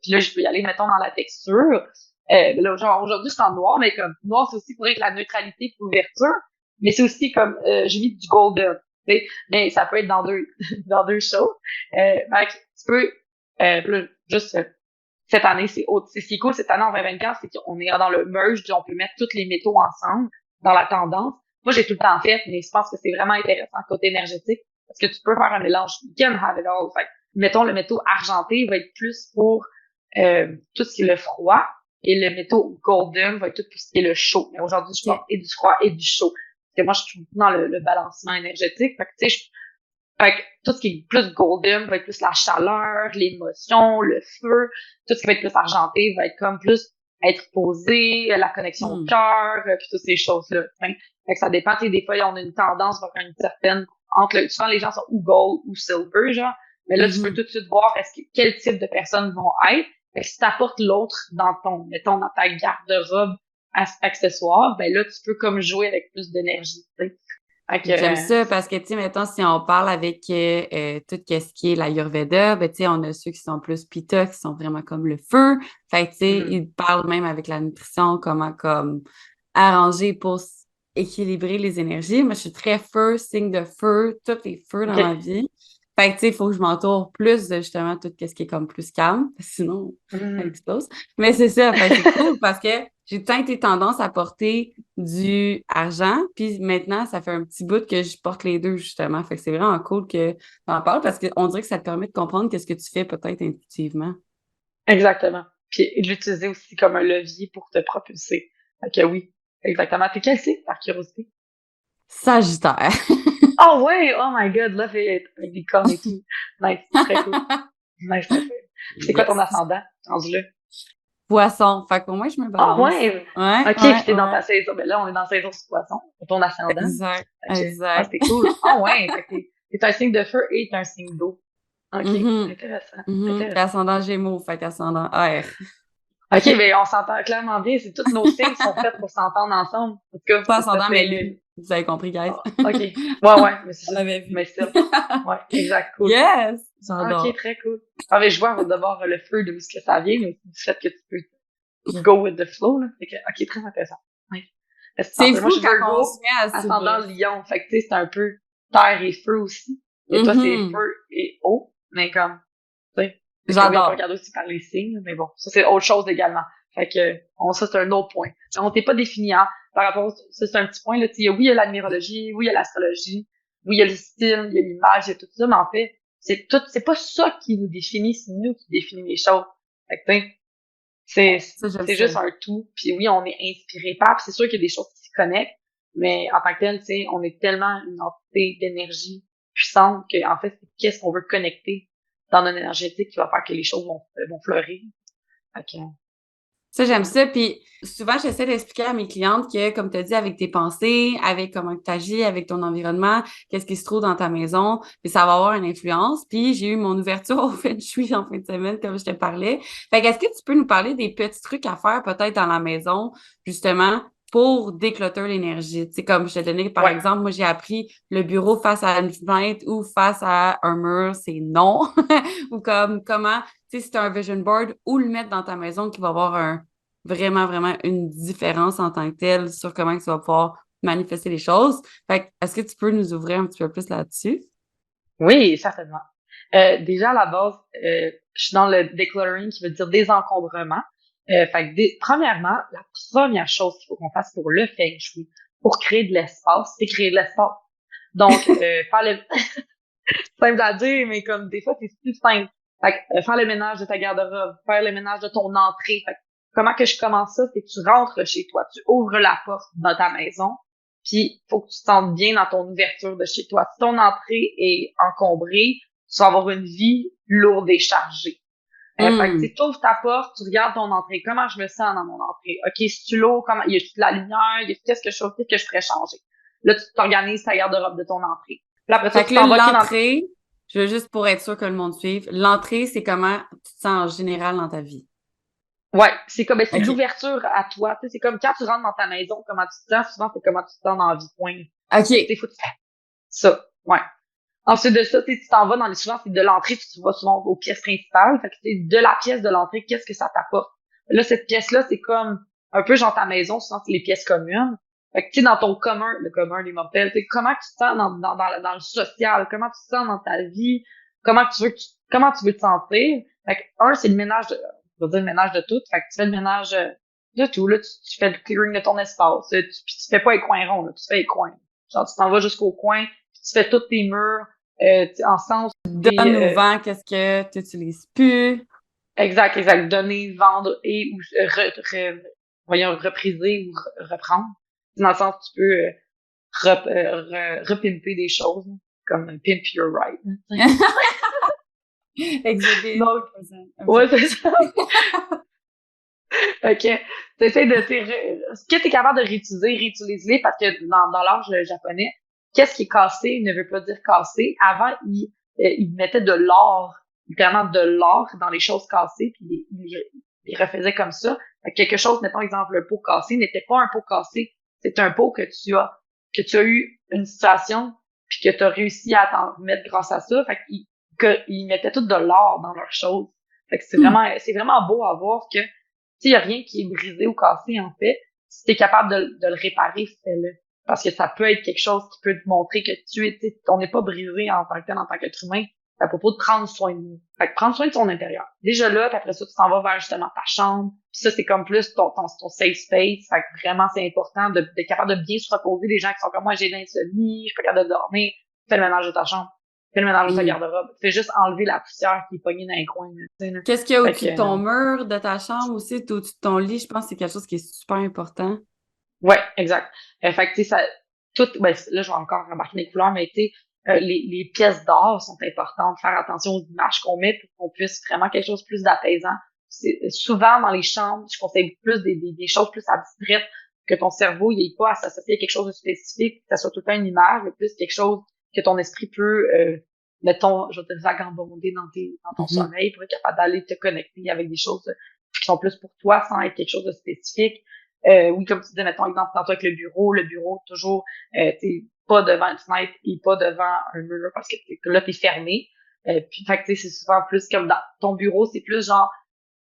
Puis là, je peux y aller, mettons, dans la texture. Là, genre, aujourd'hui, c'est en noir, mais comme noir, c'est aussi pour être la neutralité et l'ouverture. Mais c'est aussi comme, j'ai mis du golden. Tu sais, mais ça peut être dans deux, dans deux choses. Fait que tu peux, là, juste, cette année, c'est autre. C'est ce qui est cool cette année en 2024, c'est qu'on est dans le merge, on peut mettre tous les métaux ensemble dans la tendance. Moi, j'ai tout le temps fait, mais je pense que c'est vraiment intéressant côté énergétique parce que tu peux faire un mélange. You can have it all. Fait que, mettons, le métaux argenté va être plus pour tout ce qui est le froid et le métaux golden va être tout pour ce qui est le chaud. Mais aujourd'hui, je porte OK. et du froid et du chaud. Parce que moi, je suis dans le balancement énergétique. Fait que, tu sais, fait que tout ce qui est plus golden va être plus la chaleur, l'émotion, le feu. Tout ce qui va être plus argenté va être comme plus être posé, la connexion au Hmm. cœur, puis toutes ces choses-là. T'sais. Fait que ça dépend. Tu sais, des fois, on a une tendance vers une certaine souvent les gens sont ou gold ou silver, genre. Mais là, tu peux Mhm. tout de suite voir quel type de personnes vont être. Fait que si t'apportes l'autre mettons, dans ta garde-robe accessoire, ben là, tu peux comme jouer avec plus d'énergie, tu sais. Fait J'aime que, ça parce que, tu sais, mettons, si on parle avec tout ce qui est l'Ayurveda, ben, tu sais, on a ceux qui sont plus Pitta, qui sont vraiment comme le feu. Fait que, tu sais, mhm, ils parlent même avec la nutrition, comment, comme, arranger pour équilibrer les énergies. Moi, je suis très feu, signe de feu, tout est feu dans ma ok. vie. Fait que, tu sais, il faut que je m'entoure plus de, justement, tout ce qui est comme plus calme, sinon, ça Mhm. explose. Mais c'est ça, fait que c'est cool parce que j'ai tant été tendance à porter du argent, puis maintenant, ça fait un petit bout que je porte les deux, justement. Fait que c'est vraiment cool que tu en parles parce qu'on dirait que ça te permet de comprendre qu'est-ce que tu fais peut-être intuitivement. Exactement. Puis de l'utiliser aussi comme un levier pour te propulser. Fait que oui, exactement. T'es quel signe, par curiosité? Sagittaire. Oh ouais! Oh my god, love it! Avec des cornes et tout. Nice, très cool. Nice, nice. C'est quoi ton Yes. ascendant? Rendu là. Poisson. Fait qu'au moins, je me Ah balance. ouais! Ouais, Ok, puis ouais, t'es dans ouais. ta saison. Ben là, on est dans la saison du poisson. Ton ascendant. Exact, Ok. Ah, exact. c'est cool. Ah ouais! Fait que t'es un signe de feu et t'es un signe d'eau. Ok. Mhm, Intéressant. mhm. Puis Intéressant. ascendant Gémeaux, fait qu'ascendant air. Ok, ben on s'entend clairement bien. C'est tous nos signes sont faits pour s'entendre ensemble. En tout cas, Pas c'est ça, ascendant, mais c'est. lune. Vous avez compris, guys. Ah, ok. Ouais, mais c'est On ça. l'avait vu. Mais still. Ouais, exact, cool. Yes! Ah, ok, J'adore. très cool. Ah, mais je vois d'abord le feu de où ce que ça vient, mais aussi du fait que tu peux go with the flow, là. Fait que, ok, très intéressant. Ouais. Est-ce que tu C'est Moi, je fou suis quand on se Virgo, met à ascendant s'ouvrir. lion. Fait que, tu sais, c'est un peu terre et feu aussi. Et toi, c'est Mhm. feu et eau. Mais comme, tu sais. Fait que oui, on peut J'adore. regarder aussi par les signes, mais bon, ça, c'est autre chose également. Fait que, ça, c'est un autre point. On t'est pas défini, hein, par rapport, ça, c'est un petit point, là. Tu sais, oui, il y a la numérologie, oui, il y a l'astrologie, oui, il y a le style, il y a l'image, il y a tout ça, mais en fait, c'est pas ça qui nous définit, c'est nous qui définit les choses. Fait que, tu sais, c'est, Ça, j'aime c'est ça. juste un tout. Puis oui, on est inspiré par, puis c'est sûr qu'il y a des choses qui se connectent, mais en tant que tel, tu sais, on est tellement une entité d'énergie puissante que, en fait, c'est qu'est-ce qu'on veut connecter dans notre énergétique qui va faire que les choses vont fleurir. Fait que, Ça, j'aime ouais. ça. Puis souvent, j'essaie d'expliquer à mes clientes que, comme tu as dit, avec tes pensées, avec comment tu agis, avec ton environnement, qu'est-ce qui se trouve dans ta maison, puis ça va avoir une influence. Puis j'ai eu mon ouverture au Feng Shui en fin de semaine, comme je te parlais. Fait que est-ce que tu peux nous parler des petits trucs à faire peut-être dans la maison, justement, pour déclutter l'énergie? Tu sais, comme je te donnais, par Ouais. exemple, moi, j'ai appris le bureau face à une fenêtre ou face à un mur, c'est non. Ou comme comment, tu sais, si tu as un vision board, où le mettre dans ta maison qui va avoir vraiment, vraiment une différence en tant que telle sur comment tu vas pouvoir manifester les choses. Fait que, est-ce que tu peux nous ouvrir un petit peu plus là-dessus? Oui, certainement. Déjà, à la base, je suis dans le decluttering qui veut dire désencombrement. Fait que premièrement, la première chose qu'il faut qu'on fasse pour le feng shui, pour créer de l'espace, c'est créer de l'espace. Donc, faire le, simple à dire, mais comme des fois, c'est plus simple. Fait que, faire le ménage de ta garde-robe, faire le ménage de ton entrée. Fait que, comment que je commence ça? C'est que tu rentres chez toi, tu ouvres la porte dans ta maison, puis faut que tu te sentes bien dans ton ouverture de chez toi. Si ton entrée est encombrée, tu vas avoir une vie lourde et chargée. Fait que Hmm. tu ouvres ta porte, tu regardes ton entrée. Comment je me sens dans mon entrée? OK, c'est-tu lourd? Comment, y a de la lumière? Qu'est-ce que je ferais changer? Là, tu t'organises ta garde-robe de ton entrée. Puis après ça, Fait tu que là, t'en vas, OK, dans l'entrée, je veux juste pour être sûr que le monde suive, l'entrée, c'est comment tu te sens en général dans ta vie. Ouais, c'est comme, c'est de OK. l'ouverture à toi. Tu sais, c'est comme quand tu rentres dans ta maison, comment tu te sens. Souvent, c'est comment tu te sens dans la vie, point. Fait que, tu OK. sais, faut que tu fasses ça. Ouais. Ensuite de ça, tu t'en vas dans les, souvent, c'est de l'entrée, tu vas souvent aux pièces principales. Fait que, c'est de la pièce de l'entrée, qu'est-ce que ça t'apporte? Là, cette pièce-là, c'est comme, un peu genre ta maison, souvent, c'est les pièces communes. Fait que, tu sais, dans ton commun, le commun des mortels, tu sais, comment tu te sens dans le social? Comment tu te sens dans ta vie? Comment tu veux te sentir? Fait que, c'est le ménage je veux dire le ménage de tout. Fait que tu fais le ménage de tout. Là, tu fais le clearing de ton espace. Puis tu fais pas les coins ronds, là, tu fais les coins. Genre, tu t'en vas jusqu'au coin, puis tu fais tous tes murs en sens. Donne au vent, qu'est-ce que tu n'utilises plus. Exact. Donner, vendre et ou voyons, repriser ou reprendre. Dans le sens, tu peux repimper des choses, hein, comme pimp your right. Hein, Exhibit. donc, OK. ouais, c'est ça. Ok. T'essaies de, ce que t'es capable de réutiliser, réutilise-les parce que dans l'art japonais, qu'est-ce qui est cassé ne veut pas dire cassé. Avant, ils mettaient de l'or, littéralement de l'or dans les choses cassées, puis ils refaisaient comme ça. Fait que quelque chose, mettons exemple, le pot cassé n'était pas un pot cassé, c'est un pot que tu as eu une situation puis que t'as réussi à t'en remettre grâce à ça. Fait qu'ils mettaient tout de l'or dans leurs choses. Fait que c'est vraiment beau à voir que, tu sais, y a rien qui est brisé ou cassé, en fait. Si t'es capable de le réparer, fais-le. Parce que ça peut être quelque chose qui peut te montrer que on n'est pas brisé en tant que tel, en tant qu'être humain. C'est à propos de prendre soin de nous. Fait que prendre soin de ton intérieur. Déjà là, puis après ça, tu t'en vas vers justement ta chambre. Puis ça, c'est comme plus ton safe space. Fait que vraiment, c'est important d'être capable de bien se reposer. Les gens qui sont comme moi, j'ai de l'insomnie, je suis pas capable de dormir. Fais le ménage de ta chambre. Fais le ménage de ta garde-robe. Fais juste enlever la poussière qui est pognée dans les coins. Là. Qu'est-ce qu'il y a Fait au-dessus de ton que, mur, de ta chambre aussi, au-dessus de ton lit? Je pense que c'est quelque chose qui est super important. ouais, exact. Fait que, tu sais, ça, ben, là, je vais encore remarquer les couleurs, mais tu sais, les pièces d'art sont importantes. Faire attention aux images qu'on met pour qu'on puisse vraiment quelque chose de plus d'apaisant. Souvent, dans les chambres, je conseille plus des choses plus abstraites, que ton cerveau, il est pas à s'associer à quelque chose de spécifique, que ça soit tout le temps une image, mais plus quelque chose que ton esprit peut, mettons, je vais te vagabonder dans ton sommeil pour être capable d'aller te connecter avec des choses qui sont plus pour toi sans être quelque chose de spécifique. Oui, comme tu disais, mettons, exemple, tantôt avec le bureau, toujours, t'es pas devant une fenêtre et pas devant un mur parce que là, t'es fermé. Puis, fait que, tu sais, c'est souvent plus comme dans ton bureau, c'est plus genre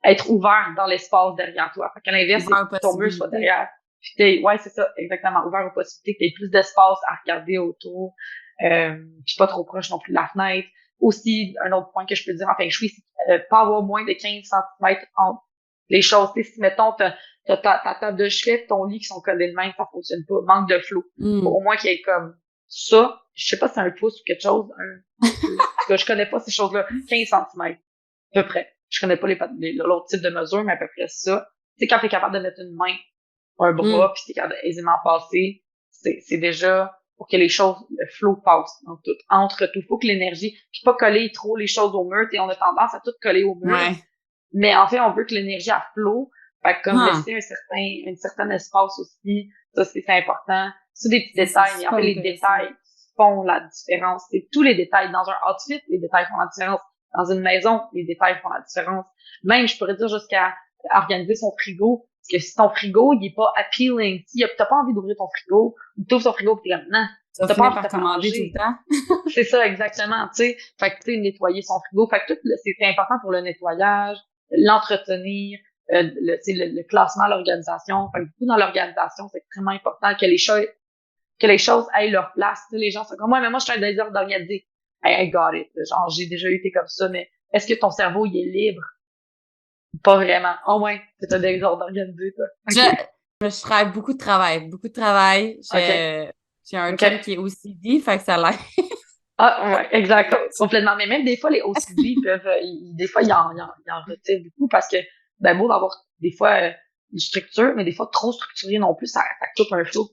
être ouvert dans l'espace derrière toi. Fait qu'à l'inverse, c'est Ouvert aux que ton mur soit possibilités. derrière. Puis ouais, c'est ça, exactement, ouvert aux possibilités, que t'aies plus d'espace à regarder autour. Puis pas trop proche non plus de la fenêtre. Aussi, un autre point que je peux dire en feng shui, c'est pas avoir moins de 15 centimètres entre les choses. Tu sais, si, mettons, t'as ta table de chevet, ton lit qui sont collés de même, ça fonctionne pas. Manque de flow. Faut au moins qu'il y ait comme ça. Je sais pas si c'est un pouce ou quelque chose. Parce que je connais pas ces choses-là. 15 centimètres, à peu près. Je connais pas l'autre type de mesure, mais à peu près ça. Tu sais, quand t'es capable de mettre une main, un bras, puis t'es capable aisément passer, c'est déjà pour que les choses, le flow passe entre tout. Faut que l'énergie, puis pas coller trop les choses au mur. Et on a tendance à tout coller au mur. Ouais. Mais en fait, on veut que l'énergie a flow. Fait que comme Ah. laisser un certain espace aussi, ça c'est important. C'est des petits détails, mais en fait, les détails font la différence. C'est tous les détails. Dans un outfit, les détails font la différence. Dans une maison, les détails font la différence. Même, je pourrais dire jusqu'à organiser son frigo. Parce que si ton frigo, il est pas appealing, si t'as pas envie d'ouvrir ton frigo, ou t'ouvres ton frigo pis t'es comme, non, Tu vas t'as pas finir envie de par te faire commander tout manger. le temps. C'est ça, exactement, tu sais. Fait que, tu sais, nettoyer son frigo. Fait que c'est important pour le nettoyage, l'entretenir, le classement, l'organisation. Fait que, beaucoup dans l'organisation, c'est extrêmement important que les choses aient leur place. Tu sais, les gens sont comme, ouais, mais moi, je suis un désordre d'organiser. Hey, I got it. Genre, j'ai déjà été comme ça, mais est-ce que ton cerveau, il est libre? Pas vraiment. Oh, ouais, c'est un désordre d'organiser, toi. Okay. Je travaille beaucoup de travail. Beaucoup de travail. OK. J'ai un OK. chum qui est OCD, fait que ça l'aide. Ah, ouais, exact. Complètement. Mais même des fois, les OCD peuvent, des fois, ils en retirent beaucoup parce que, ben, beau d'avoir des fois une structure, mais des fois, trop structuré non plus, ça coupe un flow.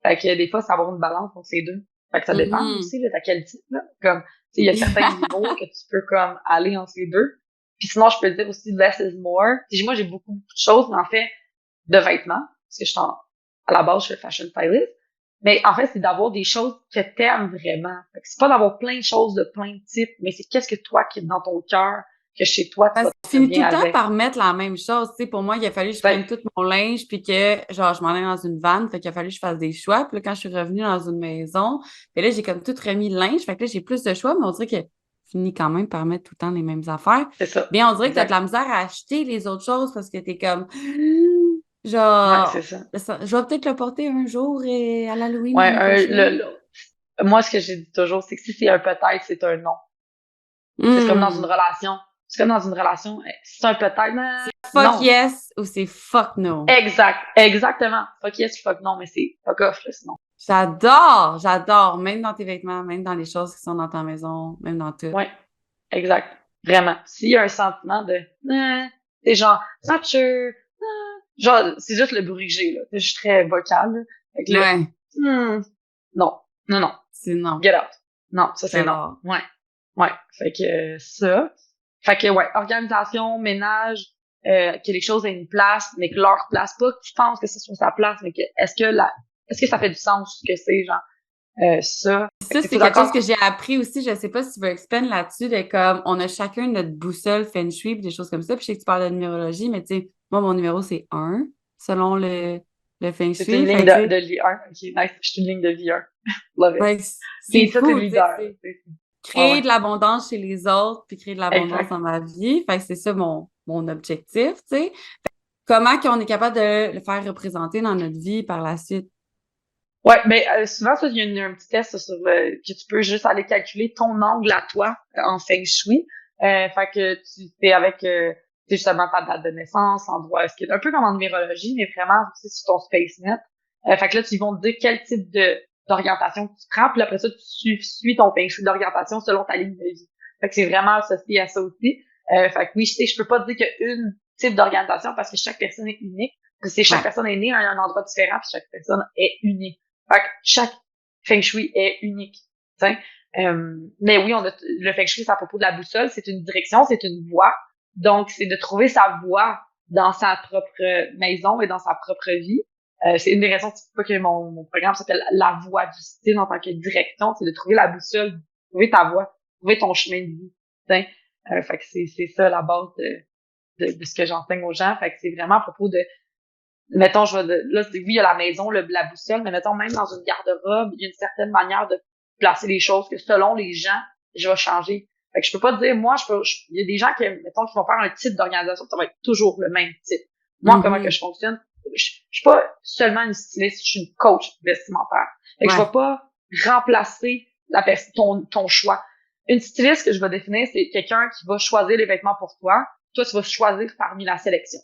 Fait que des fois, ça va avoir une balance entre ces deux. Fait que ça dépend aussi de ta qualité, là. Comme, tu sais, il y a certains niveaux que tu peux, comme, aller entre les deux. Puis sinon, je peux dire aussi less is more. Puis moi, j'ai beaucoup de choses, mais en fait, de vêtements, parce que à la base, je fais fashion stylist. Mais en fait, c'est d'avoir des choses que t'aimes vraiment. Fait que c'est pas d'avoir plein de choses de plein de types, mais c'est qu'est-ce que toi qui est dans ton cœur, que chez toi, tu vas Je te finis tout bien le temps avec. par mettre la même chose. Tu sais, pour moi, il a fallu que je prenne tout mon linge, puis que, genre, je m'en allais dans une vanne, fait qu'il a fallu que je fasse des choix. Puis là, quand je suis revenue dans une maison, puis là, j'ai comme tout remis le linge, fait que là, j'ai plus de choix, mais on dirait que je finis quand même par mettre tout le temps les mêmes affaires. C'est ça. Bien, on dirait que t'as de Exact. la misère à acheter les autres choses parce que t'es comme, Ouais, c'est genre, ça. je vais peut-être le porter un jour et à l'Halloween Ouais, l'année prochaine. moi, ce que j'ai dit toujours, c'est que si c'est un peut-être, c'est un non. C'est comme dans une relation. C'est comme dans une relation. Si c'est un peut-être, C'est fuck non. yes ou c'est fuck no. Exact. Exactement. Fuck yes, fuck non, mais c'est fuck off, là, sinon. J'adore, même dans tes vêtements, même dans les choses qui sont dans ta maison, même dans tout. Ouais. Exact. Vraiment. S'il y a un sentiment de, c'est genre, not sure, genre, c'est juste le bruit que j'ai, là. Je suis très vocale, là. Fait que là, Ouais, non, non, non. c'est non. Get out. Non, ça c'est non. J'adore. Ouais. Ouais. Fait que ça. Fait que ouais, organisation, ménage, que les choses aient une place, mais que leur place, pas que tu penses que c'est sur sa place, mais que est-ce que ça fait du sens ce que c'est, genre ça. Ça, T'es-tu c'est quelque chose d'accord? que j'ai appris aussi. Je sais pas si tu veux expand là-dessus, de comme on a chacun notre boussole feng shui, pis des choses comme ça. Puis je sais que tu parles de numérologie, mais tu sais, moi, mon numéro, c'est 1, selon le le feng C'est une shui. ligne Fait que, de vie 1. OK, nice. Je suis une ligne de vie 1. Love it. ben, c'est Puis ça, t'es fou, tu sais, leader. c'est Ouais, créer ouais. de l'abondance chez les autres, puis créer de l'abondance Exact. dans ma vie. Fait que c'est ça mon objectif, tu sais. Comment qu'on est capable de le faire représenter dans notre vie par la suite? Ouais, mais souvent, ça, il y a un petit test sur que tu peux juste aller calculer ton angle à toi en feng shui. Fait que tu fais avec c'est justement ta date de naissance, l'endroit, ce qui est un peu comme en numérologie, mais vraiment c'est sur ton SpaceNet. Fait que là, ils vont te dire quel type de d'orientation tu prends, puis après ça, tu suis ton feng shui d'orientation selon ta ligne de vie. Fait que c'est vraiment associé à ça aussi. Fait que oui, je peux pas te dire qu'il y a une type d'orientation parce que chaque personne est unique. Parce que chaque Ouais. personne est née à un endroit différent, puis chaque personne est unique. Fait que chaque feng shui est unique. T'sais. Mais oui, le feng shui, c'est à propos de la boussole, c'est une direction, c'est une voie. Donc, c'est de trouver sa voie dans sa propre maison et dans sa propre vie. C'est une des raisons pourquoi que mon programme s'appelle La voie du style en tant que direction, c'est de trouver la boussole, trouver ta voie, trouver ton chemin de vie. Fait que c'est ça la base de ce que j'enseigne aux gens. Fait que c'est vraiment à propos de mettons, là, oui, il y a la maison, la boussole, mais mettons, même dans une garde-robe, il y a une certaine manière de placer les choses que selon les gens, je vais changer. Fait que je peux pas te dire, moi, il y a des gens qui, mettons, qui vont faire un type d'organisation, ça va être toujours le même type. Moi, comment que Mhm. je fonctionne, je suis pas seulement une styliste, je suis une coach vestimentaire. Fait que je Ouais. vais pas remplacer ton choix. Une styliste que je vais définir, c'est quelqu'un qui va choisir les vêtements pour toi. Toi, tu vas choisir parmi la sélection.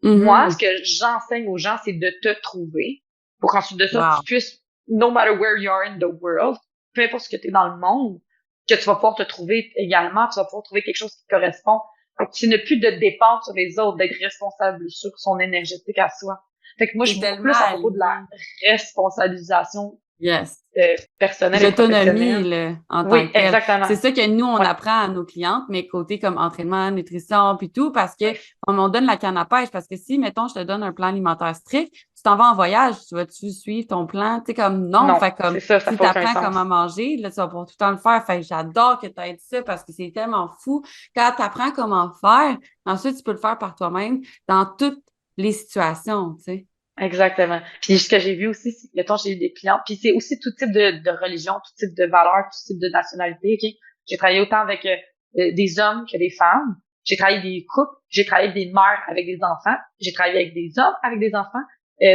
Moi, ce Mhm. que j'enseigne aux gens, c'est de te trouver pour qu'ensuite de ça, tu Wow. puisses, no matter where you are in the world, peu importe ce que tu es dans le monde, que tu vas pouvoir te trouver également, tu vas pouvoir trouver quelque chose qui te correspond. Fait que tu n'as plus de dépendre sur les autres, d'être responsable sur son énergétique à soi. Fait que moi, je C'est suis beaucoup tellement plus à propos de la aligné. responsabilisation Yes. personnelle et L'autonomie, professionnelle. là, en tant Oui, que telle. exactement. C'est ça que nous, on Ouais, apprend à nos clientes, mais côté comme entraînement, nutrition, puis tout, parce que ouais, on donne la canne à pêche, parce que si, mettons, je te donne un plan alimentaire strict, tu t'en vas en voyage, tu vas-tu suivre ton plan? Tu sais, comme non, non, fait comme c'est ça, ça si fait tu aucun apprends sens. comment manger, là, tu vas pouvoir tout le temps le faire. Fait que j'adore que tu aies dit ça parce que c'est tellement fou. Quand tu apprends comment faire, ensuite, tu peux le faire par toi-même dans toutes les situations, tu sais. Exactement. Puis ce que j'ai vu aussi, c'est, mettons, j'ai eu des clients, puis c'est aussi tout type de religion, tout type de valeur, tout type de nationalité, OK? J'ai travaillé autant avec des hommes que des femmes. J'ai travaillé avec des couples, j'ai travaillé avec des mères avec des enfants, j'ai travaillé avec des hommes avec des enfants,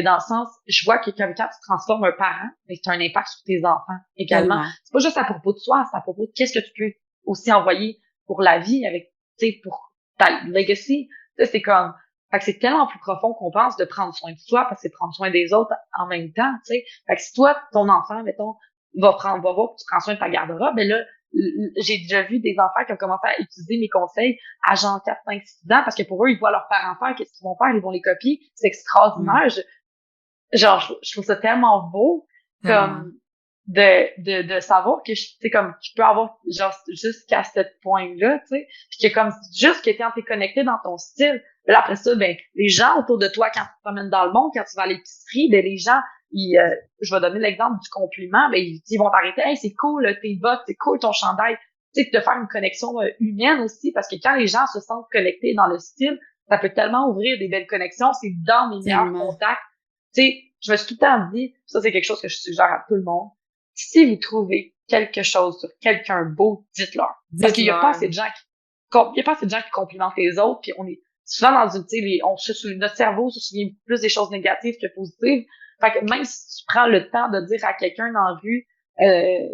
dans le sens, je vois que comme quand tu transformes un parent, mais tu as un impact sur tes enfants également. Tellement. C'est pas juste à propos de soi, c'est à propos de qu'est-ce que tu peux aussi envoyer pour la vie avec, tu sais, pour ta legacy. Tu sais, c'est comme, fait que c'est tellement plus profond qu'on pense de prendre soin de soi parce que c'est prendre soin des autres en même temps, tu sais. Fait que si toi, ton enfant, mettons, va voir que tu prends soin de ta garde-robe, ben là, j'ai déjà vu des enfants qui ont commencé à utiliser mes conseils à genre 4, 5, 6 ans parce que pour eux, ils voient leurs parents faire, qu'est-ce qu'ils vont faire, ils vont les copier. C'est Ouais, extraordinaire. Genre, je trouve ça tellement beau, tellement. comme, de savoir que tu sais, comme, tu peux avoir, genre, jusqu'à ce point-là, tu sais, puis que comme, juste que quand t'es connecté dans ton style, là, après ça, ben, les gens autour de toi, quand tu te promènes dans le monde, quand tu vas à l'épicerie, ben, les gens, je vais donner l'exemple du compliment, ben, ils vont t'arrêter, hey, c'est cool, tes bottes, c'est cool ton chandail, tu sais, de faire une connexion humaine aussi, parce que quand les gens se sentent connectés dans le style, ça peut tellement ouvrir des belles connexions, c'est dans mes meilleurs Tellement. contacts. Tu sais, je me suis tout le temps dit, ça c'est quelque chose que je suggère à tout le monde, si vous trouvez quelque chose sur quelqu'un beau, dites-leur. Parce qu'il y a pas assez Dites-leur. de gens il y a pas assez de gens qui complimentent les autres, puis on est souvent dans une, tu sais, notre cerveau se souvient plus des choses négatives que positives. Fait que même si tu prends le temps de dire à quelqu'un dans la rue,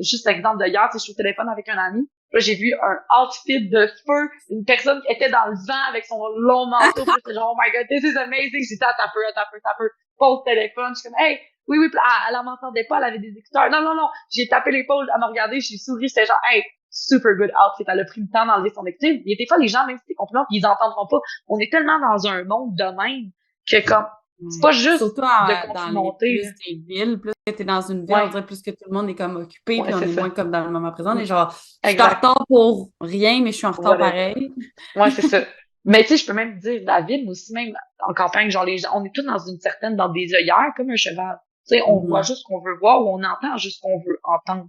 juste l'exemple de hier, tu sais, je suis au téléphone avec un ami, là, j'ai vu un outfit de feu, une personne qui était dans le vent avec son long manteau, puis j'étais genre, oh my god, this is amazing. J'ai dit, attends un peu, pause téléphone, je suis comme, hey, oui, puis elle m'entendait pas, elle avait des écouteurs. Non, non, non, j'ai tapé l'épaule, elle m'a regardé, j'ai souri, j'étais genre, hey, super good outfit. Elle a pris le temps d'enlever son écouteur. Il y a des fois, les gens, même si t'es compliment, ils entendront pas. On est tellement dans un monde de même que comme, c'est Ouais. pas juste Surtout de dans les complimenter, là. plus des villes, plus que tu es dans une ville, on Ouais, dirait plus que tout le monde est comme occupé, ouais, puis on c'est est moins ça. comme dans le moment présent. On Mm, est genre, je suis en exact. retard pour rien, mais je suis en retard Whatever. pareil. Ouais, c'est ça. Mais tu sais, je peux même dire la ville, mais aussi même en campagne, genre les gens, on est tous dans des œillères comme un cheval. Tu sais, on voit Mhm. juste ce qu'on veut voir ou on entend juste ce qu'on veut entendre.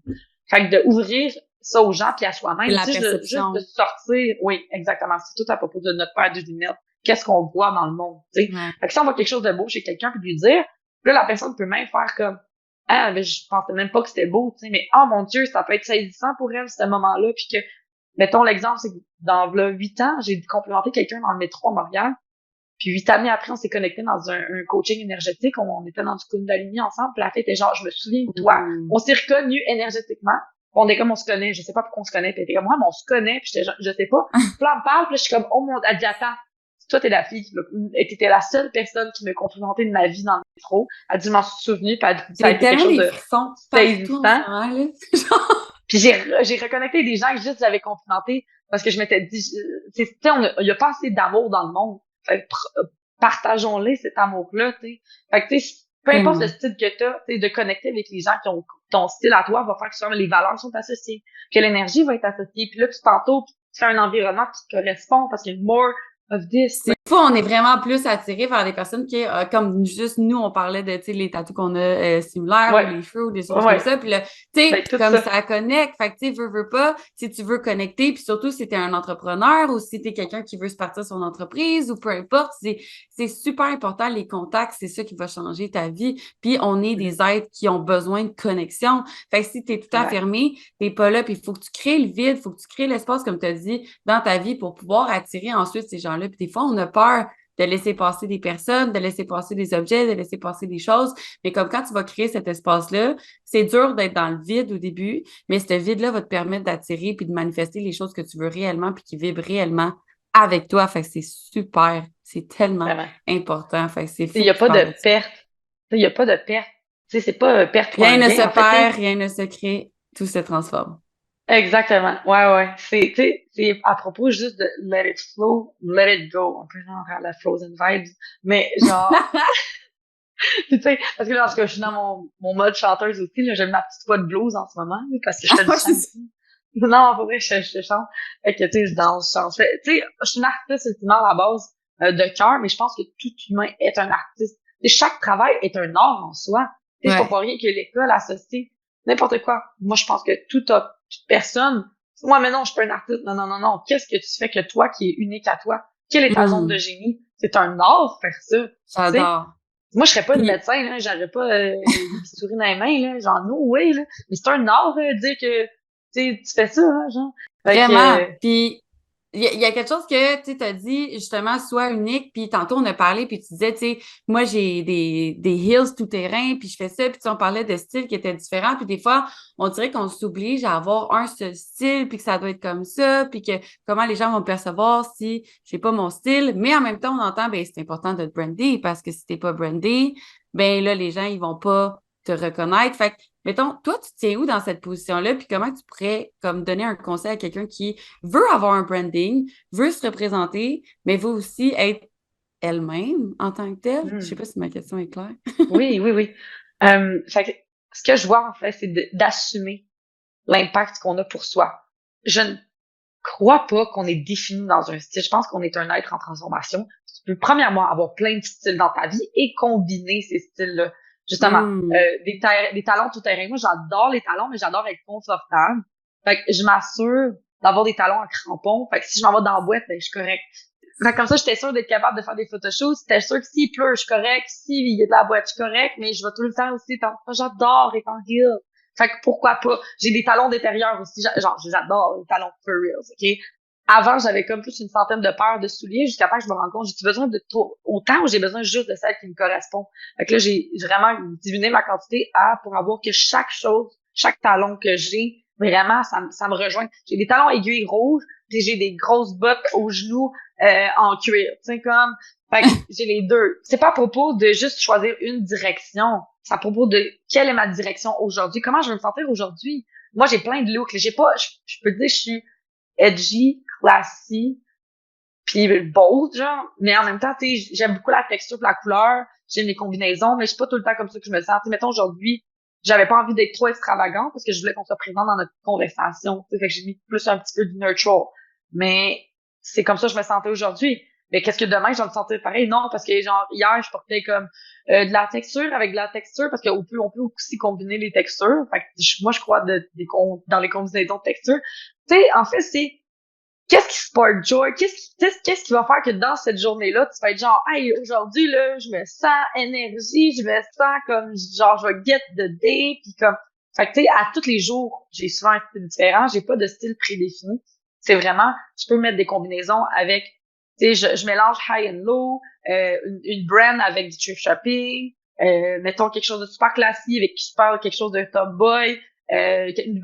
Fait que de ouvrir ça aux gens puis à C'est soi-même, la tu sais, juste de perception. sortir, oui, exactement, c'est tout à propos de notre paire de lunettes. Qu'est-ce qu'on voit dans le monde, tu sais. Ouais. Fait que si on voit quelque chose de beau chez quelqu'un puis lui dire, Puis là, la personne peut même faire comme, ah, mais je pensais même pas que c'était beau, tu sais, mais oh mon Dieu, ça peut être saisissant pour elle, ce moment-là, puis que, mettons l'exemple, c'est que dans là, 8 ans, j'ai complimenté quelqu'un dans le métro à Montréal, puis 8 années après, on s'est connecté dans un coaching énergétique, on était dans du Kundalini ensemble, puis la fille était genre, je me souviens de toi, on s'est reconnus énergétiquement, on est comme on se connaît, je sais pas pourquoi on se connaît, puis elle était comme moi, mais on se connaît, puis j'étais genre, je sais pas, puis là, on me parle, puis là, je suis comme, oh mon, elle dit, attends, toi, t'es la fille t'étais la seule personne qui m'a complimenté de ma vie dans le métro. Elle dit, je m'en suis souvenue, puis elle dit, ça a J'ai été quelque tellement chose des de frissons partout en saisissant. ce moment, là. Genre, Puis j'ai reconnecté des gens que juste j'avais complimenté parce que je m'étais dit, tu sais, il y a pas assez d'amour dans le monde. Fait que partageons-les, cet amour-là, tu sais. Fait que, tu sais, peu importe le tellement. style que t'as, tu sais, de connecter avec les gens qui ont ton style à toi va faire que souvent les valeurs sont associées, que l'énergie va être associée. Puis là, tu t'entoures, puis tu fais un environnement qui te correspond parce qu'il y a more of this. C'est fou, on est vraiment plus attiré vers des personnes qui, comme juste nous, on parlait de, tu sais, les tatous qu'on a similaires ou Ouais, les cheveux ou des choses comme ouais. ça. Puis là, tu sais, Ben, tout comme ça. ça connecte. Fait que, tu sais, veux pas, si tu veux connecter, puis surtout si t'es un entrepreneur ou si t'es quelqu'un qui veut se partir son entreprise ou peu importe, c'est super important. Les contacts, c'est ça qui va changer ta vie. Puis on est des êtres qui ont besoin de connexion. Fait que si t'es tout Exact. enfermé, t'es pas là, puis il faut que tu crées le vide, il faut que tu crées l'espace, comme tu as dit, dans ta vie pour pouvoir attirer ensuite ces gens-là. Puis des fois, on a peur de laisser passer des personnes, de laisser passer des objets, de laisser passer des choses. Mais comme quand tu vas créer cet espace-là, c'est dur d'être dans le vide au début, mais ce vide-là va te permettre d'attirer puis de manifester les choses que tu veux réellement puis qui vibrent réellement avec toi. Fait que c'est super. C'est tellement Vraiment. important. Fait que c'est Il fou y a que tu pas de parles de ça. perte. Il y a pas de perte. Tu sais, c'est pas perte ou Rien un ne gain. se En fait, tu sais, perd, rien ne se crée, tout se transforme. exactement. Ouais, ouais. C'est, tu sais, c'est à propos juste de let it flow, let it go. Un peu genre à la Frozen vibes. Mais genre, tu sais, parce que là, parce que je suis dans mon mode chanteuse aussi, là, j'aime ma petite voix de blues en ce moment, là, parce que je fais du Moi, chant aussi. Non, pour vrai, je chante. Fait que, tu sais, je danse, je chante. Tu sais, je suis une artiste ultimement à la base de cœur, mais je pense que tout humain est un artiste. Et chaque travail est un art en soi. Tu sais, c'est pas ouais. pour rien que l'école associe n'importe quoi. Moi, je pense que toute personne, moi, mais non, je suis pas un artiste. Non, non, non, non. Qu'est-ce que tu fais que toi, qui est unique à toi? Quelle est ta zone de Hum, génie? C'est un art, faire ça. Tu sais? j'adore. Moi, je serais pas une Puis, médecin, là. J'aurais pas des bistouris dans les mains, là. Genre, no way, là. Mais c'est un art, dire que, tu sais, tu fais ça, hein, genre. Fait vraiment. que, Puis, il y a quelque chose que tu as dit, justement, soit unique. Puis, tantôt, on a parlé, puis tu disais, tu sais, moi, j'ai des heels tout-terrain, puis je fais ça. Puis, tu sais, on parlait de styles qui étaient différents. Puis, des fois, on dirait qu'on s'oblige à avoir un seul style, puis que ça doit être comme ça, puis que comment les gens vont me percevoir si j'ai pas mon style. Mais en même temps, on entend, ben, c'est important de te brander, parce que si t'es pas brandé, ben là, les gens, ils vont pas te reconnaître. Fait que, mettons, toi, tu te tiens où dans cette position-là, puis comment tu pourrais comme donner un conseil à quelqu'un qui veut avoir un branding, veut se représenter, mais veut aussi être elle-même en tant que telle? Je sais hmm, pas si ma question est claire. oui, oui, oui. Fait que, ce que je vois, en fait, c'est d'assumer l'impact qu'on a pour soi. Je ne crois pas qu'on est défini dans un style. Je pense qu'on est un être en transformation. Tu peux, premièrement, avoir plein de styles dans ta vie et combiner ces styles-là. Justement, Hmm. des talons tout terrain. Moi, j'adore les talons, mais j'adore être confortable. Fait que je m'assure d'avoir des talons en crampons. Fait que si je m'en vais dans la boîte, ben, je suis correct. Fait que comme ça, j'étais sûre d'être capable de faire des photoshoots. J'étais sûre que s'il pleut, je suis correct. S'il y a de la boîte, je suis correct. Mais je vais tout le temps aussi être j'adore être en heel. Fait que pourquoi pas? J'ai des talons d'intérieur aussi. Genre, j'adore les talons for reals, OK? Avant, j'avais comme plus une centaine de paires de souliers jusqu'à temps que je me rende compte, j'ai besoin de trop, autant ou j'ai besoin juste de celle qui me correspond. Fait que là, j'ai vraiment diminué ma quantité pour avoir que chaque chose, chaque talon que j'ai, vraiment, ça me rejoint. J'ai des talons aiguilles rouges, puis j'ai des grosses bottes aux genoux, en cuir. Tu sais, comme, fait que j'ai les deux. C'est pas à propos de juste choisir une direction. C'est à propos de quelle est ma direction aujourd'hui. Comment je veux me sentir aujourd'hui. Moi, j'ai plein de looks. J'ai pas, je peux te dire, je suis edgy, classy, puis bold, genre. Mais en même temps, tu sais, j'aime beaucoup la texture pis la couleur. J'aime les combinaisons, mais je suis pas tout le temps comme ça que je me sens. Tu sais, mettons, aujourd'hui, j'avais pas envie d'être trop extravagant parce que je voulais qu'on soit présent dans notre conversation. Tu sais, fait que j'ai mis plus un petit peu du neutral. Mais c'est comme ça que je me sentais aujourd'hui. Mais qu'est-ce que demain, je vais me sentir pareil? Non, parce que genre, hier, je portais comme de la texture avec de la texture parce qu'on peut aussi combiner les textures. Fait que moi, je crois dans les combinaisons de texture. Tu sais, en fait, c'est qu'est-ce qui spark joy? Qu'est-ce qui va faire que dans cette journée-là, tu vas être genre, hey, aujourd'hui, là, je me sens énergie, je me sens comme, genre, je vais get the day, puis comme, fait que, tu sais, à tous les jours, j'ai souvent un style différent, j'ai pas de style prédéfini. C'est vraiment, je peux mettre des combinaisons avec, tu sais, je mélange high and low, une brand avec du thrift shopping, mettons quelque chose de super classique avec qui je parle quelque chose de top boy, une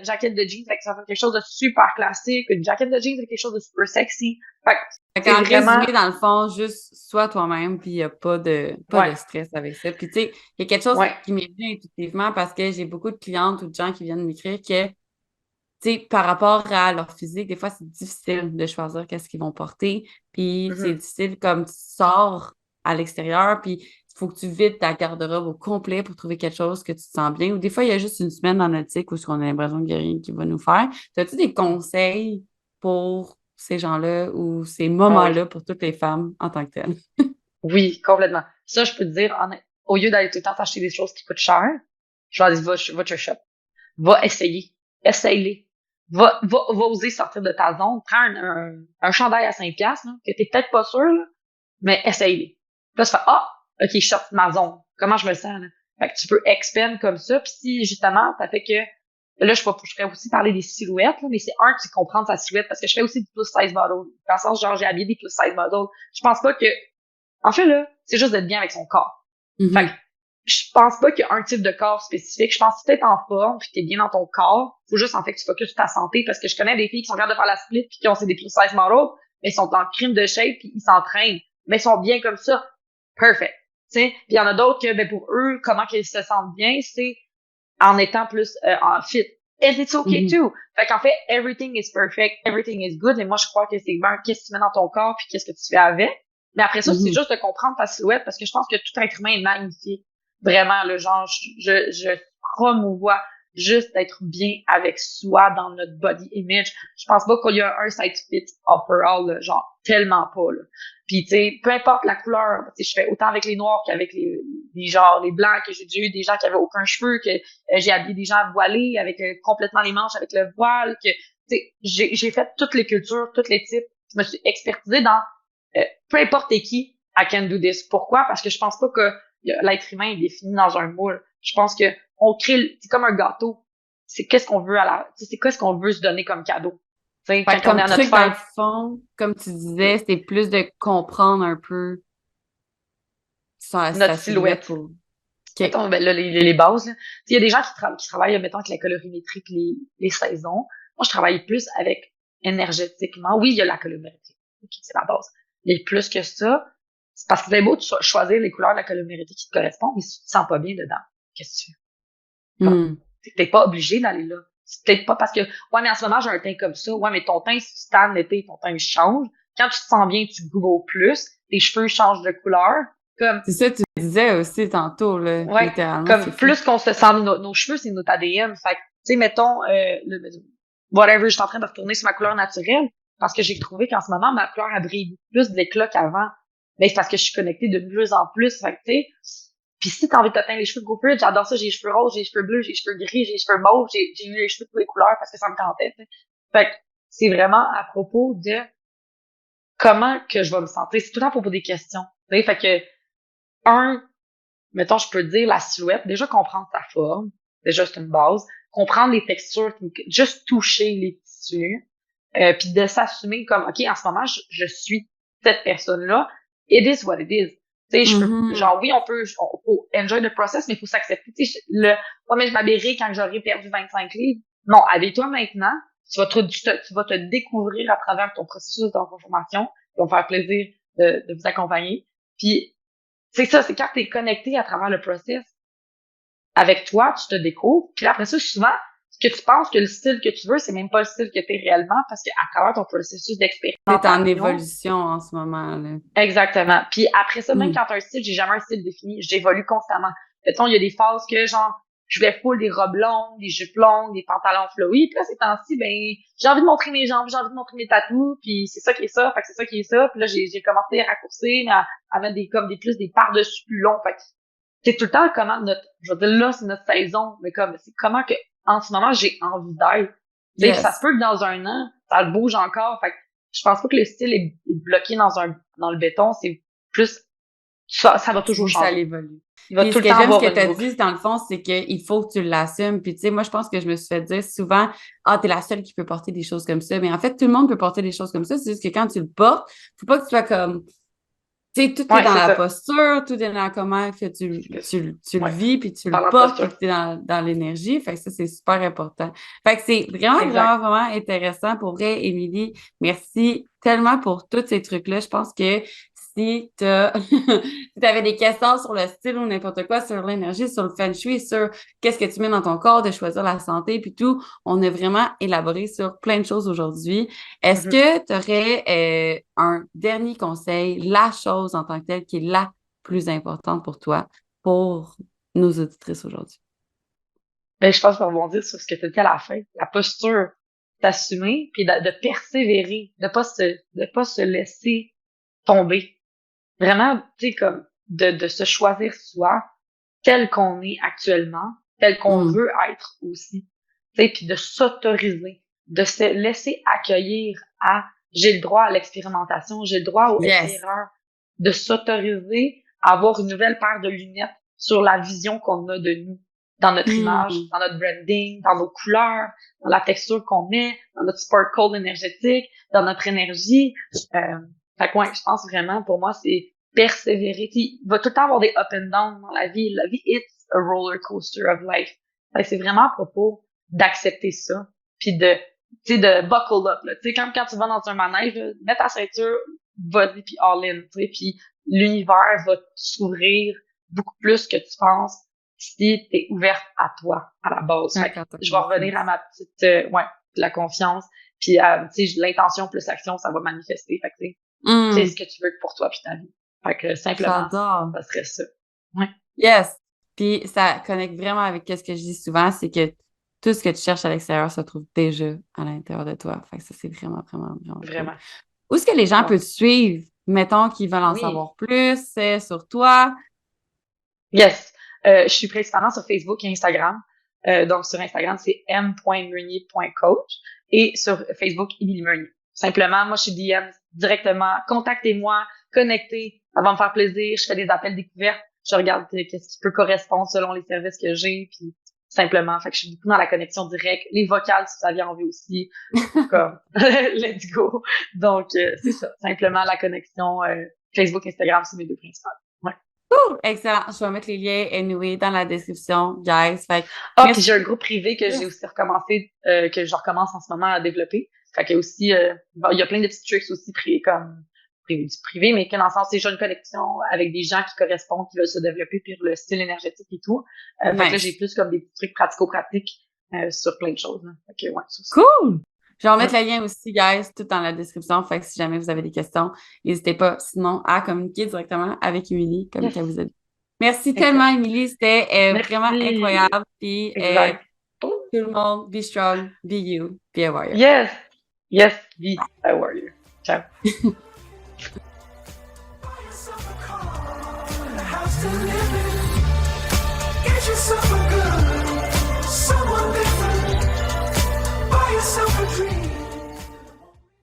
jaquette de jeans, fait que ça fait quelque chose de super classique, une jaquette de jeans avec quelque chose de super sexy. Fait que Fait c'est qu'en vraiment, résumé, dans le fond, juste sois toi-même, puis il n'y a pas de ouais, stress avec ça. Puis tu sais, il y a quelque chose ouais, qui m'est venu intuitivement parce que j'ai beaucoup de clientes ou de gens qui viennent m'écrire que, tu sais, par rapport à leur physique, des fois, c'est difficile de choisir qu'est-ce qu'ils vont porter. Puis c'est mhm, difficile comme tu sors à l'extérieur, puis il faut que tu vides ta garde-robe au complet pour trouver quelque chose que tu te sens bien. Ou des fois, il y a juste une semaine dans notre cycle où on a l'impression qu'il n'y a rien qui va nous faire. As-tu des conseils pour ces gens-là ou ces ah oui, moments-là pour toutes les femmes en tant que telles? oui, complètement. Ça, je peux te dire, au lieu d'aller tout le temps t'acheter des choses qui coûtent cher, je vais dire, va te shop. Va essayer. Essaye-les. Va oser sortir de ta zone. Prends un chandail à 5 piastres, là, que t'es peut-être pas sûr, là, mais essaye-les. Puis là, tu fais, ah, ok, je sors de ma zone. Comment je me sens, là? Fait que tu peux expand comme ça. Puis si, justement, ça fait que, là, je ferais aussi parler des silhouettes, là, mais c'est un qui comprend sa silhouette, parce que je fais aussi du plus size model. Dans le sens, genre, j'ai habillé des plus size models. Je pense pas que, en fait, là, c'est juste d'être bien avec son corps. Fait que, Mhm, je pense pas qu'il y a un type de corps spécifique. Je pense que si t'es en forme puis t'es bien dans ton corps, faut juste en fait que tu focuses sur ta santé parce que je connais des filles qui sont capables de faire la split puis qui ont des plus size models, mais ils sont en crime de shape puis ils s'entraînent, mais ils sont bien comme ça. Perfect. Tu sais, puis il y en a d'autres que ben pour eux, comment qu'ils se sentent bien, c'est en étant plus en fit. And it's okay mhm, too. Fait qu'en fait, everything is perfect, everything is good. Et moi, je crois que c'est bien qu'est-ce que tu mets dans ton corps puis qu'est-ce que tu fais avec. Mais après ça, c'est mhm. juste de comprendre ta silhouette parce que je pense que tout être humain est magnifique. Vraiment, le genre, je promouvois juste d'être bien avec soi dans notre body image. Je pense pas qu'il y a un side fit overall, là, genre, tellement pas, là. Puis, tu sais, peu importe la couleur, tu sais, je fais autant avec les noirs qu'avec les blancs, que j'ai déjà eu des gens qui avaient aucun cheveu, que j'ai habillé des gens voilés avec complètement les manches avec le voile, que, tu sais, j'ai fait toutes les cultures, tous les types. Je me suis expertisée dans peu importe qui, I can do this. Pourquoi? Parce que je pense pas que l'être humain est défini dans un moule. Je pense que on crée, c'est comme un gâteau. C'est qu'est-ce qu'on veut c'est qu'est-ce qu'on veut se donner comme cadeau. Tu sais, Fait quand que on est comme à notre truc, dans le fête, fond, comme tu disais, c'était plus de comprendre un peu notre sa silhouette silhouette. pour... OK. Mettons, ben là, les bases, là. Tu sais, il y a des gens qui travaillent, mettons, avec la colorimétrie puis les saisons. Moi, je travaille plus avec énergétiquement. Oui, il y a la colorimétrie. OK, c'est la base. Mais plus que ça, c'est parce que c'est beau de choisir les couleurs de la colorimétrie qui te correspondent, mais si tu te sens pas bien dedans, qu'est-ce que tu fais? Comme, Hmm. t'es pas obligé d'aller là. C'est peut-être pas parce que, ouais, mais en ce moment, j'ai un teint comme ça. Ouais, mais ton teint, si tu tannes l'été, ton teint change. Quand tu te sens bien, tu glows plus. Tes cheveux changent de couleur. Comme, C'est ça que tu disais aussi tantôt, là. ouais, Littéralement, c'est comme fou. plus qu'on se sent, nos cheveux, c'est notre ADN. Fait que, tu sais, mettons, whatever, je suis en train de retourner sur ma couleur naturelle parce que j'ai trouvé qu'en ce moment, ma couleur a brillé plus d'éclat qu'avant. Mais c'est parce que je suis connectée de plus en plus. Fait que, tu sais, puis si t'as envie de te teindre les cheveux, go for it. J'adore ça. J'ai les cheveux roses, j'ai les cheveux bleus, j'ai les cheveux gris, j'ai les cheveux mauves, j'ai eu les cheveux de toutes les couleurs parce que ça me tentait, tu sais. Fait que c'est vraiment à propos de comment que je vais me sentir. C'est tout le temps à propos des questions. Tu sais, fait que, un, mettons, je peux dire la silhouette, déjà comprendre sa forme, déjà c'est une base, comprendre les textures, juste toucher les tissus, puis de s'assumer comme, OK, en ce moment, je suis cette personne-là, it is what it is. Tu sais, Mhm. genre, oui, on faut enjoy the process, mais il faut s'accepter. Tu sais, ouais, mais je m'habillerai quand j'aurai perdu 25 livres. Non, habille-toi maintenant, tu vas te découvrir à travers ton processus de transformation, ça va me faire plaisir de vous accompagner. Puis, c'est ça, c'est quand t'es connecté à travers le process avec toi, tu te découvres. Puis là, après ça, souvent, ce que tu penses que le style que tu veux, c'est même pas le style que t'es réellement parce qu'à travers ton processus C'est en d'expérimentation, évolution en ce moment, là. exactement. Puis après ça, même Hmm. quand t'as un style, j'ai jamais un style défini, j'évolue constamment. Mettons, il y a des phases que, genre, je voulais full des robes longues, des jupes longues, des pantalons flowy. Puis là, ces temps-ci, ben, j'ai envie de montrer mes jambes, j'ai envie de montrer mes tatous, puis c'est ça qui est ça, fait que c'est ça qui est ça. Puis là, j'ai commencé à raccourcir, à mettre comme des par-dessus plus longs. Fait que c'est tout le temps comment je veux dire, là, c'est notre saison, mais comme, c'est comment que, en ce moment, j'ai envie d'être. Tu sais, ça se peut que dans un an, ça bouge encore. Fait que je pense pas que le style est bloqué dans le béton. C'est plus, ça va toujours changer. Ça évolue. Il va Puis tout ce le que temps j'aime, ce avoir que une tu as boucle. dit, dans le fond, c'est qu'il faut que tu l'assumes. Puis, tu sais, moi, je pense que je me suis fait dire souvent, ah, t'es la seule qui peut porter des choses comme ça. Mais en fait, tout le monde peut porter des choses comme ça. C'est juste que quand tu le portes, faut pas que tu sois comme, tu sais, tout est dans la posture, tout est dans comment que tu le vis, puis tu le portes, puis tu es dans l'énergie. Fait que ça, c'est super important. Fait que c'est vraiment intéressant. Pour vrai, Émilie, merci tellement pour tous ces trucs-là. Je pense que si tu avais des questions sur le style ou n'importe quoi, sur l'énergie, sur le feng shui, sur qu'est-ce que tu mets dans ton corps, de choisir la santé, puis tout, on a vraiment élaboré sur plein de choses aujourd'hui. Est-ce que tu aurais un dernier conseil, la chose en tant que telle qui est la plus importante pour toi, pour nos auditrices aujourd'hui? Ben, je pense qu'on va rebondir sur ce que tu as dit à la fin. La posture, d'assumer, puis de persévérer, de pas se laisser tomber. Vraiment, tu sais, comme de se choisir soi, tel qu'on est actuellement, tel qu'on veut être aussi. Tu sais, puis de s'autoriser, de se laisser accueillir à j'ai le droit à l'expérimentation, j'ai le droit aux erreurs, de s'autoriser à avoir une nouvelle paire de lunettes sur la vision qu'on a de nous, dans notre image, dans notre branding, dans nos couleurs, dans la texture qu'on met, dans notre sparkle énergétique, dans notre énergie. Fait que ouais, je pense vraiment, pour moi, c'est persévérer. Il va tout le temps avoir des up and down dans la vie. La vie, it's a roller coaster of life. Fait que c'est vraiment à propos d'accepter ça, puis de buckle up. Tu sais, quand tu vas dans un manège, là, mets ta ceinture, vas-y, puis all in. Tu sais, puis l'univers va s'ouvrir beaucoup plus que tu penses si t'es ouverte à toi, à la base. Fait que je vais revenir à ma petite, la confiance, puis tu sais, l'intention plus l'action, ça va manifester. Fait que c'est ce que tu veux pour toi puis ta vie. Fait que simplement, ça serait ça. Ouais. Yes! Puis ça connecte vraiment avec ce que je dis souvent, c'est que tout ce que tu cherches à l'extérieur se trouve déjà à l'intérieur de toi. Fait que ça, c'est vraiment Vraiment. Cool. Où est-ce que les gens peuvent te suivre? Mettons qu'ils veulent en savoir plus sur toi. Yes. Je suis principalement sur Facebook et Instagram. Donc, sur Instagram, c'est m.meunier.coach et sur Facebook, Émilie Meunier. Simplement, moi, je suis DM directement. Contactez-moi, connectez. Ça va me faire plaisir. Je fais des appels découvertes. Je regarde qu'est-ce qui peut correspondre selon les services que j'ai. Puis, simplement, fait que je suis beaucoup dans la connexion directe. Les vocales, si ça vient envie aussi. Comme, let's go. Donc, c'est ça. Simplement, la connexion Facebook, Instagram, c'est mes deux principales. Ouais. Excellent. Je vais mettre les liens anyway dans la description, guys. Fait puis j'ai un groupe privé que j'ai aussi recommencé, que je recommence en ce moment à développer. Fait que aussi, il y a plein de petits tricks aussi privé, mais que dans le sens, c'est déjà une connexion avec des gens qui correspondent, qui veulent se développer, puis le style énergétique et tout. Fait que là, j'ai plus comme des petits trucs pratico-pratiques sur plein de choses. Hein. Fait que, cool! Je vais remettre le lien aussi, guys, tout dans la description. Fait que si jamais vous avez des questions, n'hésitez pas, sinon, à communiquer directement avec Émilie, comme qu'elle vous a dit. Merci tellement, Émilie. C'était vraiment incroyable. Puis, tout le monde, be strong, be you, be a warrior. Yes, be a warrior. Ciao. Get yourself a good, someone different, buy yourself